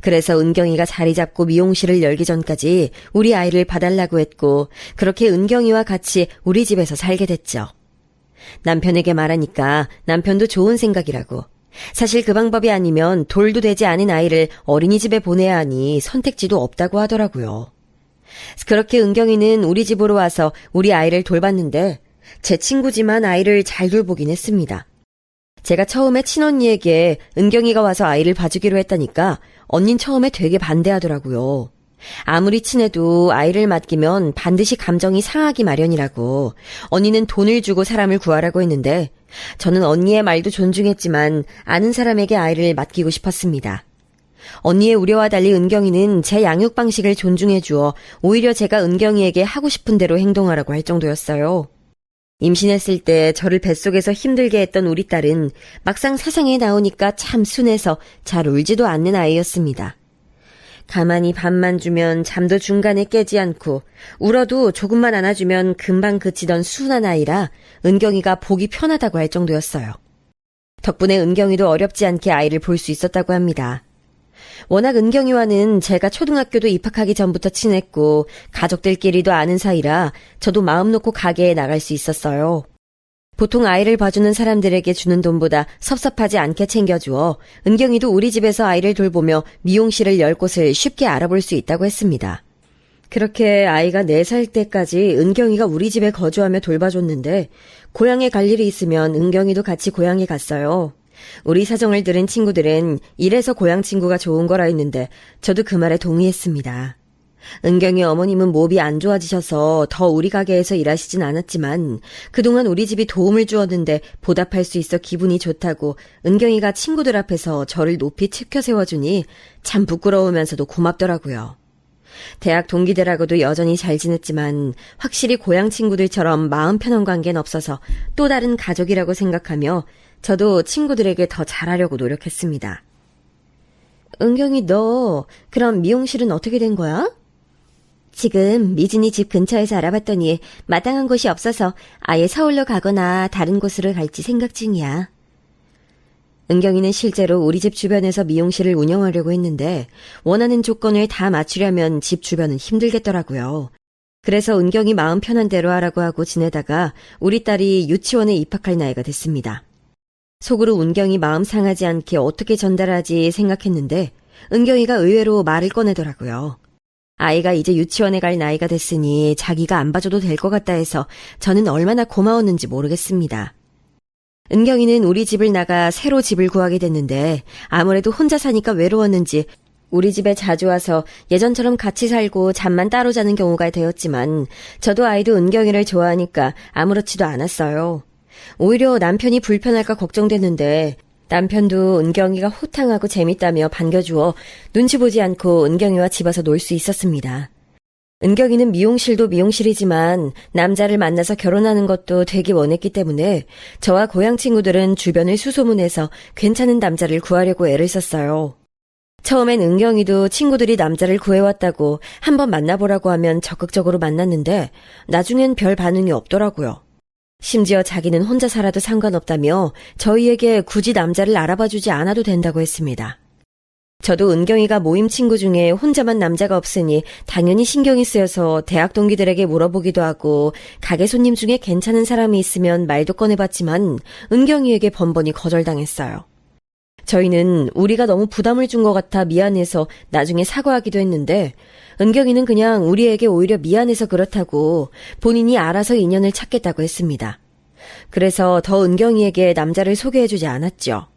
그래서 은경이가 자리 잡고 미용실을 열기 전까지 우리 아이를 봐달라고 했고 그렇게 은경이와 같이 우리 집에서 살게 됐죠. 남편에게 말하니까 남편도 좋은 생각이라고. 사실 그 방법이 아니면 돌도 되지 않은 아이를 어린이집에 보내야 하니 선택지도 없다고 하더라고요. 그렇게 은경이는 우리 집으로 와서 우리 아이를 돌봤는데 제 친구지만 아이를 잘 돌보긴 했습니다. 제가 처음에 친언니에게 은경이가 와서 아이를 봐주기로 했다니까 언닌 처음에 되게 반대하더라고요. 아무리 친해도 아이를 맡기면 반드시 감정이 상하기 마련이라고. 언니는 돈을 주고 사람을 구하라고 했는데 저는 언니의 말도 존중했지만 아는 사람에게 아이를 맡기고 싶었습니다. 언니의 우려와 달리 은경이는 제 양육 방식을 존중해 주어 오히려 제가 은경이에게 하고 싶은 대로 행동하라고 할 정도였어요. 임신했을 때 저를 뱃속에서 힘들게 했던 우리 딸은 막상 세상에 나오니까 참 순해서 잘 울지도 않는 아이였습니다. 가만히 밥만 주면 잠도 중간에 깨지 않고 울어도 조금만 안아주면 금방 그치던 순한 아이라 은경이가 보기 편하다고 할 정도였어요. 덕분에 은경이도 어렵지 않게 아이를 볼 수 있었다고 합니다. 워낙 은경이와는 제가 초등학교도 입학하기 전부터 친했고 가족들끼리도 아는 사이라 저도 마음 놓고 가게에 나갈 수 있었어요. 보통 아이를 봐주는 사람들에게 주는 돈보다 섭섭하지 않게 챙겨주어 은경이도 우리 집에서 아이를 돌보며 미용실을 열 곳을 쉽게 알아볼 수 있다고 했습니다. 그렇게 아이가 4살 때까지 은경이가 우리 집에 거주하며 돌봐줬는데 고향에 갈 일이 있으면 은경이도 같이 고향에 갔어요. 우리 사정을 들은 친구들은 이래서 고향 친구가 좋은 거라 했는데 저도 그 말에 동의했습니다. 은경이 어머님은 몸이 안 좋아지셔서 더 우리 가게에서 일하시진 않았지만 그동안 우리 집이 도움을 주었는데 보답할 수 있어 기분이 좋다고 은경이가 친구들 앞에서 저를 높이 치켜 세워주니 참 부끄러우면서도 고맙더라고요. 대학 동기들하고도 여전히 잘 지냈지만 확실히 고향 친구들처럼 마음 편한 관계는 없어서 또 다른 가족이라고 생각하며 저도 친구들에게 더 잘하려고 노력했습니다. 은경이 너 그럼 미용실은 어떻게 된 거야? 지금 미진이 집 근처에서 알아봤더니 마땅한 곳이 없어서 아예 서울로 가거나 다른 곳으로 갈지 생각 중이야. 은경이는 실제로 우리 집 주변에서 미용실을 운영하려고 했는데 원하는 조건을 다 맞추려면 집 주변은 힘들겠더라고요. 그래서 은경이 마음 편한 대로 하라고 하고 지내다가 우리 딸이 유치원에 입학할 나이가 됐습니다. 속으로 은경이 마음 상하지 않게 어떻게 전달하지 생각했는데 은경이가 의외로 말을 꺼내더라고요. 아이가 이제 유치원에 갈 나이가 됐으니 자기가 안 봐줘도 될 것 같다 해서 저는 얼마나 고마웠는지 모르겠습니다. 은경이는 우리 집을 나가 새로 집을 구하게 됐는데 아무래도 혼자 사니까 외로웠는지 우리 집에 자주 와서 예전처럼 같이 살고 잠만 따로 자는 경우가 되었지만 저도 아이도 은경이를 좋아하니까 아무렇지도 않았어요. 오히려 남편이 불편할까 걱정됐는데 남편도 은경이가 호탕하고 재밌다며 반겨주어 눈치 보지 않고 은경이와 집 와서 놀 수 있었습니다. 은경이는 미용실도 미용실이지만 남자를 만나서 결혼하는 것도 되게 원했기 때문에 저와 고향 친구들은 주변을 수소문해서 괜찮은 남자를 구하려고 애를 썼어요. 처음엔 은경이도 친구들이 남자를 구해왔다고 한번 만나보라고 하면 적극적으로 만났는데 나중엔 별 반응이 없더라고요. 심지어 자기는 혼자 살아도 상관없다며 저희에게 굳이 남자를 알아봐주지 않아도 된다고 했습니다. 저도 은경이가 모임 친구 중에 혼자만 남자가 없으니 당연히 신경이 쓰여서 대학 동기들에게 물어보기도 하고 가게 손님 중에 괜찮은 사람이 있으면 말도 꺼내봤지만 은경이에게 번번이 거절당했어요. 저희는 우리가 너무 부담을 준 것 같아 미안해서 나중에 사과하기도 했는데 은경이는 그냥 우리에게 오히려 미안해서 그렇다고 본인이 알아서 인연을 찾겠다고 했습니다. 그래서 더 은경이에게 남자를 소개해주지 않았죠.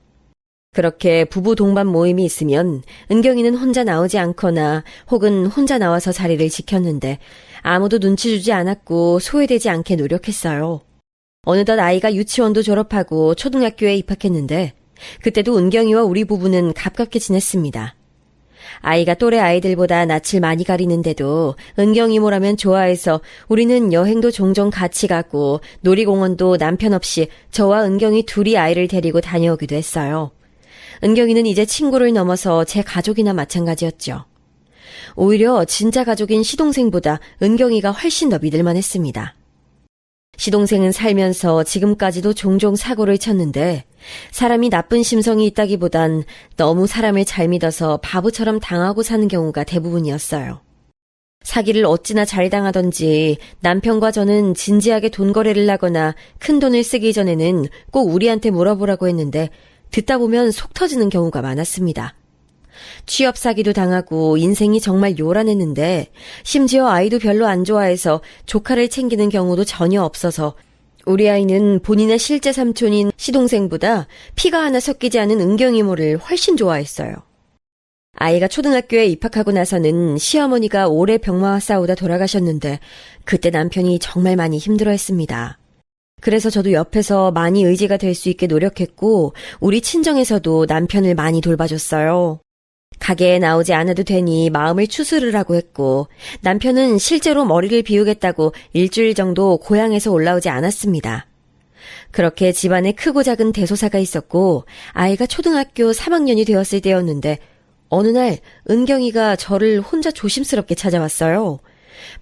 그렇게 부부 동반 모임이 있으면 은경이는 혼자 나오지 않거나 혹은 혼자 나와서 자리를 지켰는데 아무도 눈치 주지 않았고 소외되지 않게 노력했어요. 어느덧 아이가 유치원도 졸업하고 초등학교에 입학했는데 그때도 은경이와 우리 부부는 가깝게 지냈습니다. 아이가 또래 아이들보다 낯을 많이 가리는데도 은경 이모라면 좋아해서 우리는 여행도 종종 같이 가고 놀이공원도 남편 없이 저와 은경이 둘이 아이를 데리고 다녀오기도 했어요. 은경이는 이제 친구를 넘어서 제 가족이나 마찬가지였죠. 오히려 진짜 가족인 시동생보다 은경이가 훨씬 더 믿을만 했습니다. 시동생은 살면서 지금까지도 종종 사고를 쳤는데 사람이 나쁜 심성이 있다기보단 너무 사람을 잘 믿어서 바보처럼 당하고 사는 경우가 대부분이었어요. 사기를 어찌나 잘 당하던지 남편과 저는 진지하게 돈 거래를 하거나 큰 돈을 쓰기 전에는 꼭 우리한테 물어보라고 했는데 듣다 보면 속 터지는 경우가 많았습니다. 취업 사기도 당하고 인생이 정말 요란했는데 심지어 아이도 별로 안 좋아해서 조카를 챙기는 경우도 전혀 없어서 우리 아이는 본인의 실제 삼촌인 시동생보다 피가 하나 섞이지 않은 은경이모를 훨씬 좋아했어요. 아이가 초등학교에 입학하고 나서는 시어머니가 오래 병마와 싸우다 돌아가셨는데 그때 남편이 정말 많이 힘들어했습니다. 그래서 저도 옆에서 많이 의지가 될 수 있게 노력했고 우리 친정에서도 남편을 많이 돌봐줬어요. 가게에 나오지 않아도 되니 마음을 추스르라고 했고 남편은 실제로 머리를 비우겠다고 일주일 정도 고향에서 올라오지 않았습니다. 그렇게 집안에 크고 작은 대소사가 있었고 아이가 초등학교 3학년이 되었을 때였는데 어느 날 은경이가 저를 혼자 조심스럽게 찾아왔어요.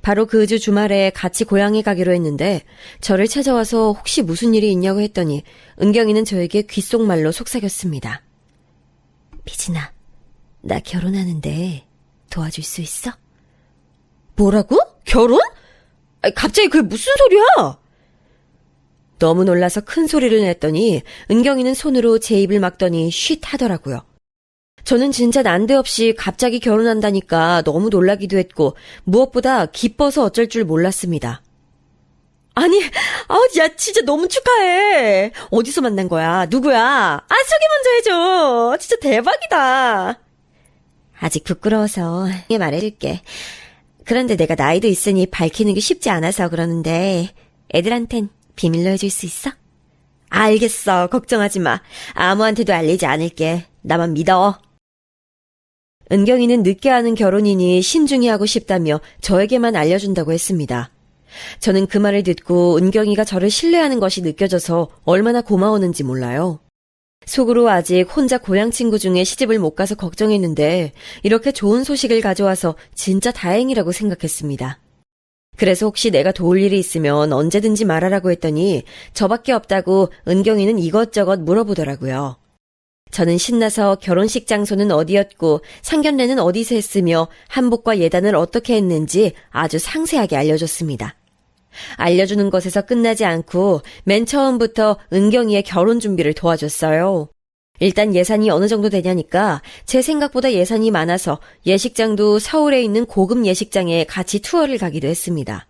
바로 그 주 주말에 같이 고향에 가기로 했는데 저를 찾아와서 혹시 무슨 일이 있냐고 했더니 은경이는 저에게 귓속말로 속삭였습니다. 미진아, 나 결혼하는데 도와줄 수 있어? 뭐라고? 결혼? 갑자기 그게 무슨 소리야? 너무 놀라서 큰 소리를 냈더니 은경이는 손으로 제 입을 막더니 쉿 하더라고요. 저는 진짜 난데없이 갑자기 결혼한다니까 너무 놀라기도 했고 무엇보다 기뻐서 어쩔 줄 몰랐습니다. 아니, 야, 진짜 너무 축하해. 어디서 만난 거야? 누구야? 소개 먼저 해줘. 진짜 대박이다. 아직 부끄러워서 말해줄게. 그런데 내가 나이도 있으니 밝히는 게 쉽지 않아서 그러는데 애들한텐 비밀로 해줄 수 있어? 알겠어. 걱정하지 마. 아무한테도 알리지 않을게. 나만 믿어. 은경이는 늦게 하는 결혼이니 신중히 하고 싶다며 저에게만 알려준다고 했습니다. 저는 그 말을 듣고 은경이가 저를 신뢰하는 것이 느껴져서 얼마나 고마웠는지 몰라요. 속으로 아직 혼자 고향 친구 중에 시집을 못 가서 걱정했는데 이렇게 좋은 소식을 가져와서 진짜 다행이라고 생각했습니다. 그래서 혹시 내가 도울 일이 있으면 언제든지 말하라고 했더니 저밖에 없다고 은경이는 이것저것 물어보더라고요. 저는 신나서 결혼식 장소는 어디였고 상견례는 어디서 했으며 한복과 예단을 어떻게 했는지 아주 상세하게 알려줬습니다. 알려주는 것에서 끝나지 않고 맨 처음부터 은경이의 결혼 준비를 도와줬어요. 일단 예산이 어느 정도 되냐니까 제 생각보다 예산이 많아서 예식장도 서울에 있는 고급 예식장에 같이 투어를 가기도 했습니다.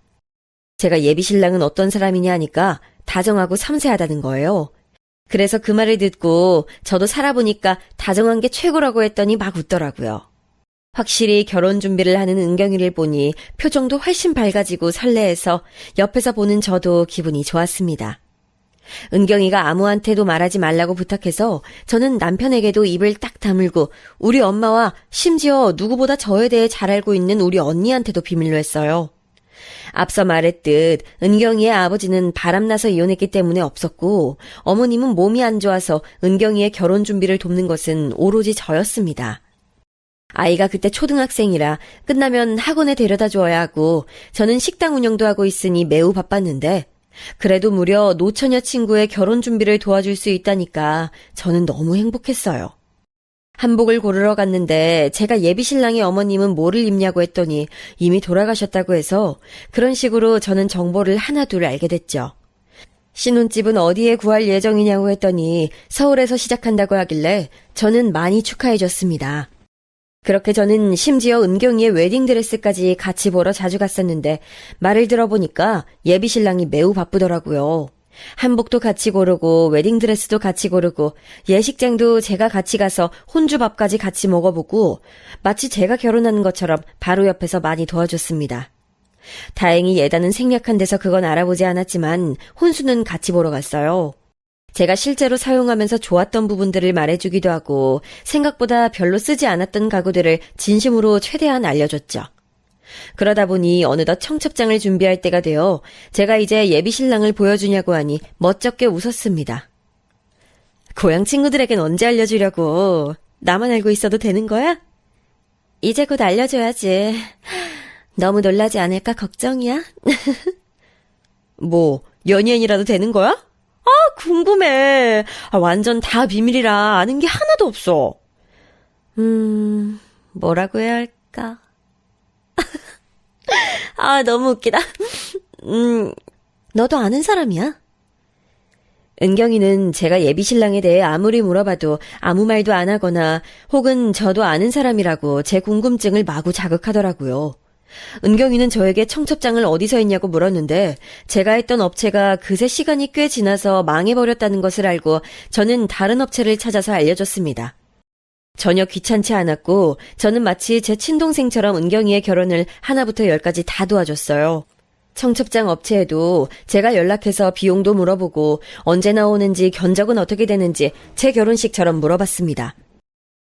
제가 예비신랑은 어떤 사람이냐 하니까 다정하고 섬세하다는 거예요. 그래서 그 말을 듣고 저도 살아보니까 다정한 게 최고라고 했더니 막 웃더라고요. 확실히 결혼 준비를 하는 은경이를 보니 표정도 훨씬 밝아지고 설레해서 옆에서 보는 저도 기분이 좋았습니다. 은경이가 아무한테도 말하지 말라고 부탁해서 저는 남편에게도 입을 딱 다물고 우리 엄마와 심지어 누구보다 저에 대해 잘 알고 있는 우리 언니한테도 비밀로 했어요. 앞서 말했듯 은경이의 아버지는 바람나서 이혼했기 때문에 없었고 어머님은 몸이 안 좋아서 은경이의 결혼 준비를 돕는 것은 오로지 저였습니다. 아이가 그때 초등학생이라 끝나면 학원에 데려다 줘야 하고 저는 식당 운영도 하고 있으니 매우 바빴는데 그래도 무려 노처녀 친구의 결혼 준비를 도와줄 수 있다니까 저는 너무 행복했어요. 한복을 고르러 갔는데 제가 예비신랑의 어머님은 뭐를 입냐고 했더니 이미 돌아가셨다고 해서 그런 식으로 저는 정보를 하나둘 알게 됐죠. 신혼집은 어디에 구할 예정이냐고 했더니 서울에서 시작한다고 하길래 저는 많이 축하해줬습니다. 그렇게 저는 심지어 은경이의 웨딩드레스까지 같이 보러 자주 갔었는데 말을 들어보니까 예비신랑이 매우 바쁘더라고요. 한복도 같이 고르고 웨딩드레스도 같이 고르고 예식장도 제가 같이 가서 혼주밥까지 같이 먹어보고 마치 제가 결혼하는 것처럼 바로 옆에서 많이 도와줬습니다. 다행히 예단은 생략한 데서 그건 알아보지 않았지만 혼수는 같이 보러 갔어요. 제가 실제로 사용하면서 좋았던 부분들을 말해주기도 하고 생각보다 별로 쓰지 않았던 가구들을 진심으로 최대한 알려줬죠. 그러다 보니 어느덧 청첩장을 준비할 때가 되어 제가 이제 예비 신랑을 보여주냐고 하니 멋쩍게 웃었습니다. 고향 친구들에겐 언제 알려주려고? 나만 알고 있어도 되는 거야? 이제 곧 알려줘야지. 너무 놀라지 않을까 걱정이야? 뭐, 연예인이라도 되는 거야? 아, 궁금해. 완전 다 비밀이라 아는 게 하나도 없어. 뭐라고 해야 할까? 아, 너무 웃기다. 너도 아는 사람이야? 은경이는 제가 예비신랑에 대해 아무리 물어봐도 아무 말도 안 하거나 혹은 저도 아는 사람이라고 제 궁금증을 마구 자극하더라고요. 은경이는 저에게 청첩장을 어디서 했냐고 물었는데 제가 했던 업체가 그새 시간이 꽤 지나서 망해버렸다는 것을 알고 저는 다른 업체를 찾아서 알려줬습니다. 전혀 귀찮지 않았고 저는 마치 제 친동생처럼 은경이의 결혼을 하나부터 열까지 다 도와줬어요. 청첩장 업체에도 제가 연락해서 비용도 물어보고 언제 나오는지 견적은 어떻게 되는지 제 결혼식처럼 물어봤습니다.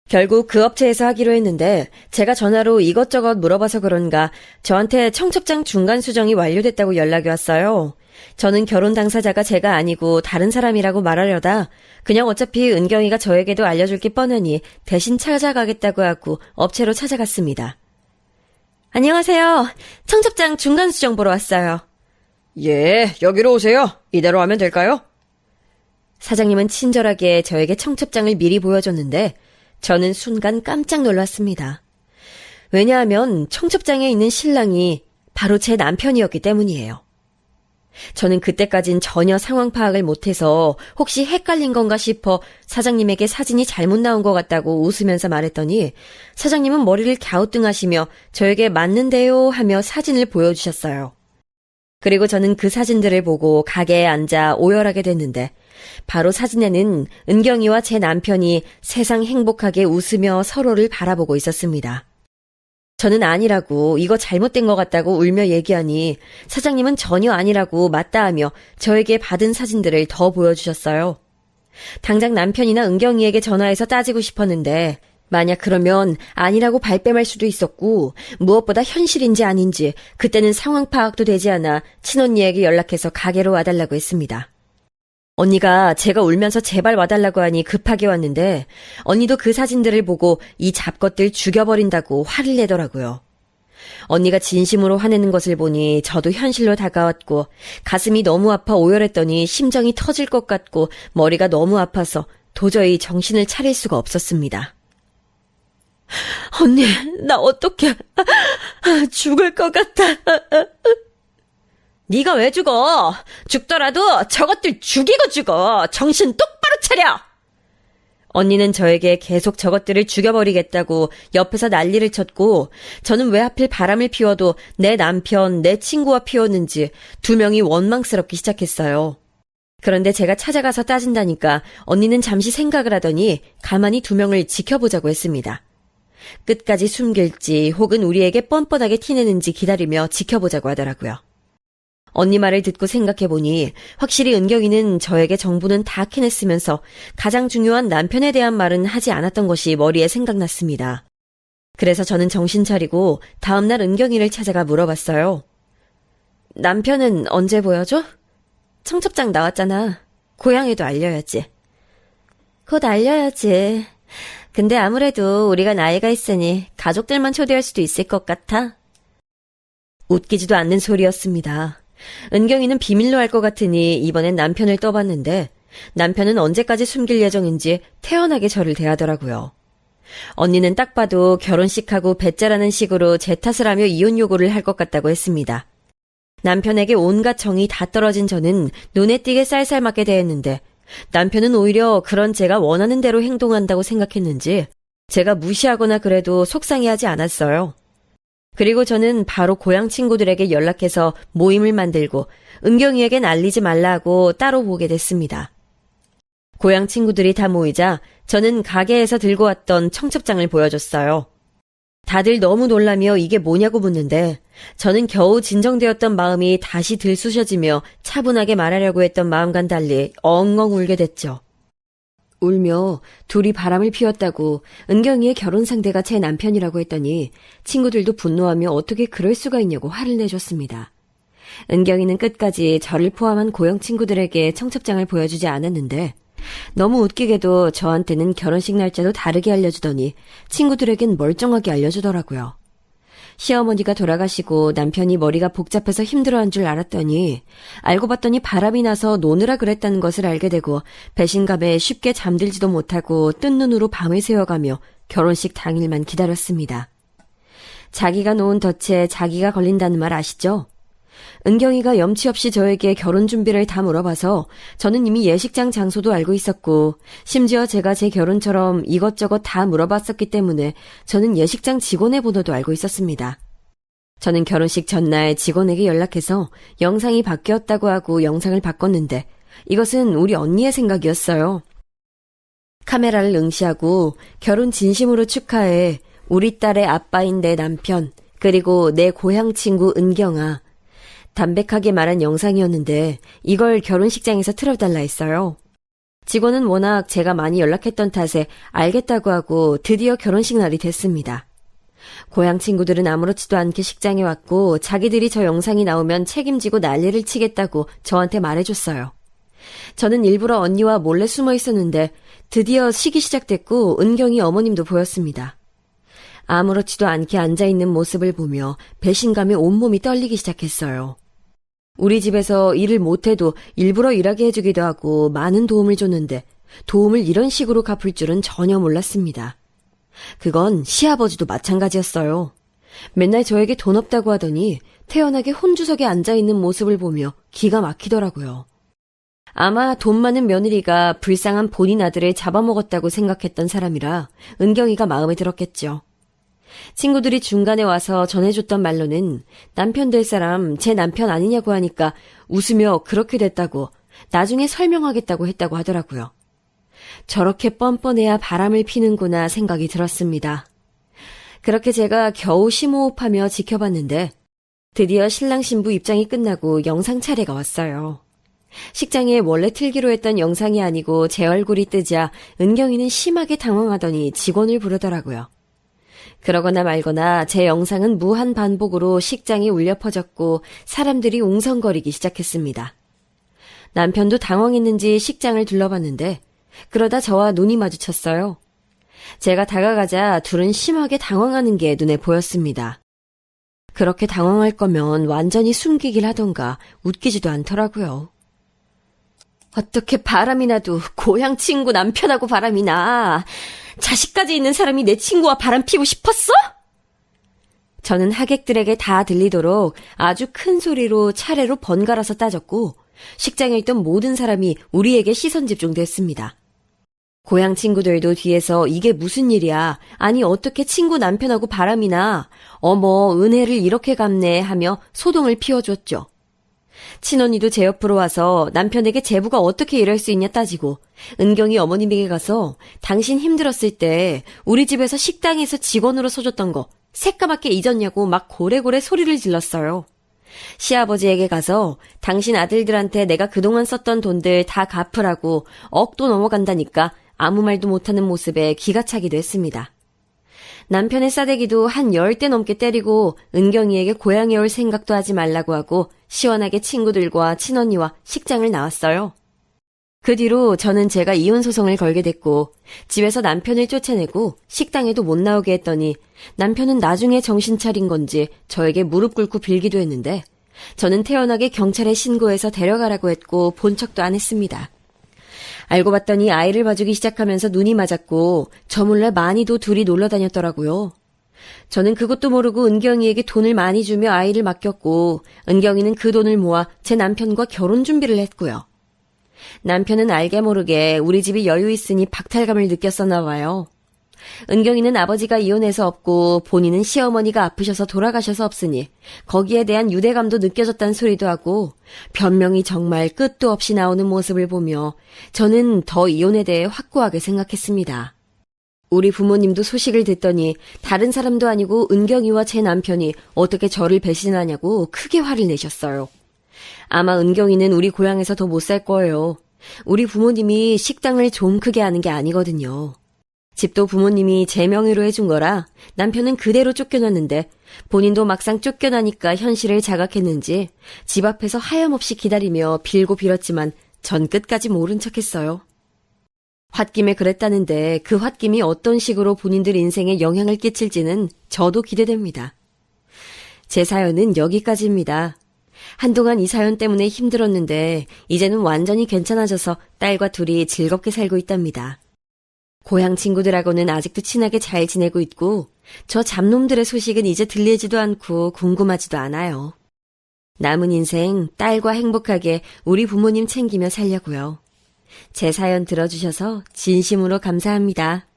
결국 그 업체에서 하기로 했는데 제가 전화로 이것저것 물어봐서 그런가 저한테 청첩장 중간 수정이 완료됐다고 연락이 왔어요. 저는 결혼 당사자가 제가 아니고 다른 사람이라고 말하려다 그냥 어차피 은경이가 저에게도 알려줄 게 뻔하니 대신 찾아가겠다고 하고 업체로 찾아갔습니다. 안녕하세요. 청첩장 중간 수정 보러 왔어요. 예, 여기로 오세요. 이대로 하면 될까요? 사장님은 친절하게 저에게 청첩장을 미리 보여줬는데 저는 순간 깜짝 놀랐습니다. 왜냐하면 청첩장에 있는 신랑이 바로 제 남편이었기 때문이에요. 저는 그때까진 전혀 상황 파악을 못해서 혹시 헷갈린 건가 싶어 사장님에게 사진이 잘못 나온 것 같다고 웃으면서 말했더니 사장님은 머리를 갸우뚱하시며 저에게 맞는데요 하며 사진을 보여주셨어요. 그리고 저는 그 사진들을 보고 가게에 앉아 오열하게 됐는데 바로 사진에는 은경이와 제 남편이 세상 행복하게 웃으며 서로를 바라보고 있었습니다. 저는 아니라고 이거 잘못된 것 같다고 울며 얘기하니 사장님은 전혀 아니라고 맞다 하며 저에게 받은 사진들을 더 보여주셨어요. 당장 남편이나 은경이에게 전화해서 따지고 싶었는데 만약 그러면 아니라고 발뺌할 수도 있었고 무엇보다 현실인지 아닌지 그때는 상황 파악도 되지 않아 친언니에게 연락해서 가게로 와달라고 했습니다. 언니가 제가 울면서 제발 와달라고 하니 급하게 왔는데 언니도 그 사진들을 보고 이 잡것들 죽여버린다고 화를 내더라고요. 언니가 진심으로 화내는 것을 보니 저도 현실로 다가왔고 가슴이 너무 아파 오열했더니 심장이 터질 것 같고 머리가 너무 아파서 도저히 정신을 차릴 수가 없었습니다. 언니, 나 어떡해. 죽을 것 같아. 네가 왜 죽어? 죽더라도 저것들 죽이고 죽어. 정신 똑바로 차려! 언니는 저에게 계속 저것들을 죽여버리겠다고 옆에서 난리를 쳤고 저는 왜 하필 바람을 피워도 내 남편, 내 친구와 피웠는지 두 명이 원망스럽기 시작했어요. 그런데 제가 찾아가서 따진다니까 언니는 잠시 생각을 하더니 가만히 두 명을 지켜보자고 했습니다. 끝까지 숨길지 혹은 우리에게 뻔뻔하게 티내는지 기다리며 지켜보자고 하더라고요. 언니 말을 듣고 생각해보니 확실히 은경이는 저에게 정보는 다 캐냈으면서 가장 중요한 남편에 대한 말은 하지 않았던 것이 머리에 생각났습니다. 그래서 저는 정신 차리고 다음날 은경이를 찾아가 물어봤어요. 남편은 언제 보여줘? 청첩장 나왔잖아. 고향에도 알려야지. 곧 알려야지. 근데 아무래도 우리가 나이가 있으니 가족들만 초대할 수도 있을 것 같아. 웃기지도 않는 소리였습니다. 은경이는 비밀로 할 것 같으니 이번엔 남편을 떠봤는데 남편은 언제까지 숨길 예정인지 태연하게 저를 대하더라고요. 언니는 딱 봐도 결혼식하고 배째라는 식으로 제 탓을 하며 이혼 요구를 할 것 같다고 했습니다. 남편에게 온갖 정이 다 떨어진 저는 눈에 띄게 쌀쌀 맞게 대했는데 남편은 오히려 그런 제가 원하는 대로 행동한다고 생각했는지 제가 무시하거나 그래도 속상해하지 않았어요. 그리고 저는 바로 고향 친구들에게 연락해서 모임을 만들고 은경이에겐 알리지 말라고 따로 보게 됐습니다. 고향 친구들이 다 모이자 저는 가게에서 들고 왔던 청첩장을 보여줬어요. 다들 너무 놀라며 이게 뭐냐고 묻는데 저는 겨우 진정되었던 마음이 다시 들쑤셔지며 차분하게 말하려고 했던 마음과는 달리 엉엉 울게 됐죠. 울며 둘이 바람을 피웠다고 은경이의 결혼 상대가 제 남편이라고 했더니 친구들도 분노하며 어떻게 그럴 수가 있냐고 화를 내줬습니다. 은경이는 끝까지 저를 포함한 고영 친구들에게 청첩장을 보여주지 않았는데 너무 웃기게도 저한테는 결혼식 날짜도 다르게 알려주더니 친구들에겐 멀쩡하게 알려주더라고요. 시어머니가 돌아가시고 남편이 머리가 복잡해서 힘들어한 줄 알았더니 알고 봤더니 바람이 나서 노느라 그랬다는 것을 알게 되고 배신감에 쉽게 잠들지도 못하고 뜬 눈으로 밤을 새워가며 결혼식 당일만 기다렸습니다. 자기가 놓은 덫에 자기가 걸린다는 말 아시죠? 은경이가 염치 없이 저에게 결혼 준비를 다 물어봐서 저는 이미 예식장 장소도 알고 있었고 심지어 제가 제 결혼처럼 이것저것 다 물어봤었기 때문에 저는 예식장 직원의 번호도 알고 있었습니다. 저는 결혼식 전날 직원에게 연락해서 영상이 바뀌었다고 하고 영상을 바꿨는데 이것은 우리 언니의 생각이었어요. 카메라를 응시하고 결혼 진심으로 축하해 우리 딸의 아빠인 내 남편 그리고 내 고향 친구 은경아 담백하게 말한 영상이었는데 이걸 결혼식장에서 틀어달라 했어요. 직원은 워낙 제가 많이 연락했던 탓에 알겠다고 하고 드디어 결혼식 날이 됐습니다. 고향 친구들은 아무렇지도 않게 식장에 왔고 자기들이 저 영상이 나오면 책임지고 난리를 치겠다고 저한테 말해줬어요. 저는 일부러 언니와 몰래 숨어 있었는데 드디어 식이 시작됐고 은경이 어머님도 보였습니다. 아무렇지도 않게 앉아있는 모습을 보며 배신감에 온몸이 떨리기 시작했어요. 우리 집에서 일을 못해도 일부러 일하게 해주기도 하고 많은 도움을 줬는데 도움을 이런 식으로 갚을 줄은 전혀 몰랐습니다. 그건 시아버지도 마찬가지였어요. 맨날 저에게 돈 없다고 하더니 태연하게 혼주석에 앉아있는 모습을 보며 기가 막히더라고요. 아마 돈 많은 며느리가 불쌍한 본인 아들을 잡아먹었다고 생각했던 사람이라 은경이가 마음에 들었겠죠. 친구들이 중간에 와서 전해줬던 말로는 남편 될 사람 제 남편 아니냐고 하니까 웃으며 그렇게 됐다고 나중에 설명하겠다고 했다고 하더라고요. 저렇게 뻔뻔해야 바람을 피는구나 생각이 들었습니다. 그렇게 제가 겨우 심호흡하며 지켜봤는데 드디어 신랑 신부 입장이 끝나고 영상 차례가 왔어요. 식장에 원래 틀기로 했던 영상이 아니고 제 얼굴이 뜨자 은경이는 심하게 당황하더니 직원을 부르더라고요. 그러거나 말거나 제 영상은 무한 반복으로 식장에 울려 퍼졌고 사람들이 웅성거리기 시작했습니다. 남편도 당황했는지 식장을 둘러봤는데 그러다 저와 눈이 마주쳤어요. 제가 다가가자 둘은 심하게 당황하는 게 눈에 보였습니다. 그렇게 당황할 거면 완전히 숨기길 하던가 웃기지도 않더라고요. 어떻게 바람이 나도 고향 친구 남편하고 바람이 나. 자식까지 있는 사람이 내 친구와 바람 피고 싶었어? 저는 하객들에게 다 들리도록 아주 큰 소리로 차례로 번갈아서 따졌고 식장에 있던 모든 사람이 우리에게 시선 집중됐습니다. 고향 친구들도 뒤에서 이게 무슨 일이야? 아니 어떻게 친구 남편하고 바람이 나? 어머 은혜를 이렇게 갚네 하며 소동을 피워줬죠. 친언니도 제 옆으로 와서 남편에게 제부가 어떻게 이럴 수 있냐 따지고 은경이 어머님에게 가서 당신 힘들었을 때 우리 집에서 식당에서 직원으로 서줬던 거 새까맣게 잊었냐고 막 고래고래 소리를 질렀어요. 시아버지에게 가서 당신 아들들한테 내가 그동안 썼던 돈들 다 갚으라고 억도 넘어간다니까 아무 말도 못하는 모습에 기가 차기도 했습니다. 남편의 싸대기도 한 10대 넘게 때리고 은경이에게 고향에 올 생각도 하지 말라고 하고 시원하게 친구들과 친언니와 식장을 나왔어요. 그 뒤로 저는 제가 이혼 소송을 걸게 됐고 집에서 남편을 쫓아내고 식당에도 못 나오게 했더니 남편은 나중에 정신 차린 건지 저에게 무릎 꿇고 빌기도 했는데 저는 태연하게 경찰에 신고해서 데려가라고 했고 본 척도 안 했습니다. 알고 봤더니 아이를 봐주기 시작하면서 눈이 맞았고 저 몰래 많이도 둘이 놀러 다녔더라고요. 저는 그것도 모르고 은경이에게 돈을 많이 주며 아이를 맡겼고 은경이는 그 돈을 모아 제 남편과 결혼 준비를 했고요. 남편은 알게 모르게 우리 집이 여유 있으니 박탈감을 느꼈었나 봐요. 은경이는 아버지가 이혼해서 없고 본인은 시어머니가 아프셔서 돌아가셔서 없으니 거기에 대한 유대감도 느껴졌다는 소리도 하고 변명이 정말 끝도 없이 나오는 모습을 보며 저는 더 이혼에 대해 확고하게 생각했습니다. 우리 부모님도 소식을 듣더니 다른 사람도 아니고 은경이와 제 남편이 어떻게 저를 배신하냐고 크게 화를 내셨어요. 아마 은경이는 우리 고향에서 더 못 살 거예요. 우리 부모님이 식당을 좀 크게 하는 게 아니거든요. 집도 부모님이 제 명의로 해준 거라 남편은 그대로 쫓겨났는데 본인도 막상 쫓겨나니까 현실을 자각했는지 집 앞에서 하염없이 기다리며 빌고 빌었지만 전 끝까지 모른 척했어요. 홧김에 그랬다는데 그 홧김이 어떤 식으로 본인들 인생에 영향을 끼칠지는 저도 기대됩니다. 제 사연은 여기까지입니다. 한동안 이 사연 때문에 힘들었는데 이제는 완전히 괜찮아져서 딸과 둘이 즐겁게 살고 있답니다. 고향 친구들하고는 아직도 친하게 잘 지내고 있고 저 잡놈들의 소식은 이제 들리지도 않고 궁금하지도 않아요. 남은 인생 딸과 행복하게 우리 부모님 챙기며 살려고요. 제 사연 들어주셔서 진심으로 감사합니다.